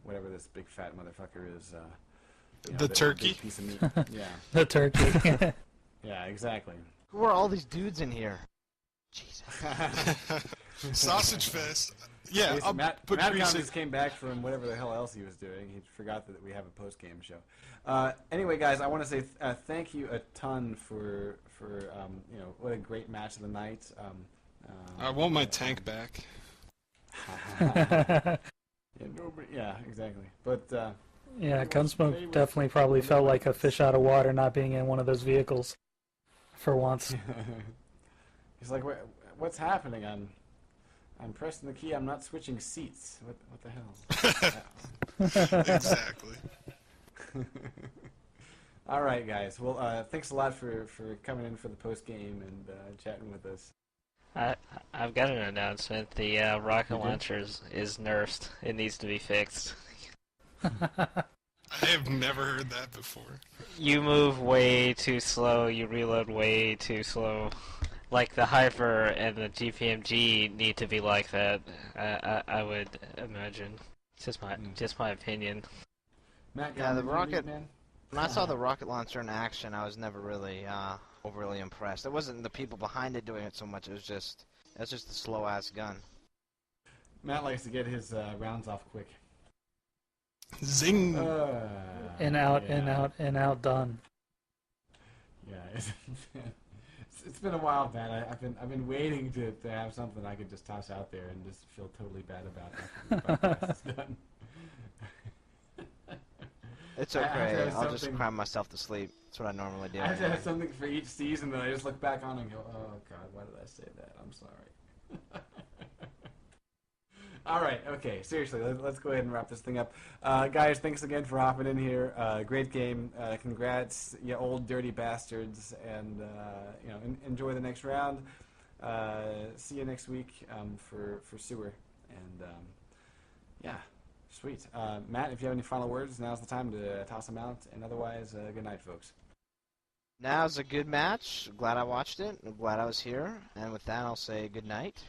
whatever this big fat motherfucker is. The turkey. Big piece of meat. Yeah. The turkey. Yeah, exactly. Who are all these dudes in here? Jesus. Sausage fest. Yeah, Matt just came back from whatever the hell else he was doing. He forgot that we have a post-game show. Anyway, guys, I want to say thank you a ton for what a great match of the night. I want my tank back. Yeah, exactly. But yeah, Gunsmoke definitely probably felt like a fish out of water not being in one of those vehicles for once. He's like, what's happening? I'm pressing the key. I'm not switching seats. What the hell? Exactly. All right, guys. Well, thanks a lot for coming in for the post game and chatting with us. I've got an announcement. The rocket launcher is nerfed. It needs to be fixed. I have never heard that before. You move way too slow. You reload way too slow. Like the Hyper and the GPMG need to be like that. I would imagine. Just my opinion. Matt, yeah, the rocket. Man? When I saw the rocket launcher in action, I was never really overly impressed. It wasn't the people behind it doing it so much. It was just a slow ass gun. Matt likes to get his rounds off quick. Zing. In out, done. Yeah. It's been a while, man. I've been waiting to have something I could just toss out there and just feel totally bad about after the podcast is done. It's okay. I'll just cry myself to sleep. That's what I normally do. I have to have something for each season that I just look back on and go, oh God, why did I say that? I'm sorry. All right, okay, seriously, let's go ahead and wrap this thing up. Guys, thanks again for hopping in here. Great game. Congrats, you old dirty bastards, and enjoy the next round. See you next week for sewer, and yeah, sweet. Matt, if you have any final words, now's the time to toss them out, and otherwise, good night, folks. Now's a good match. Glad I watched it. I'm glad I was here, and with that, I'll say good night.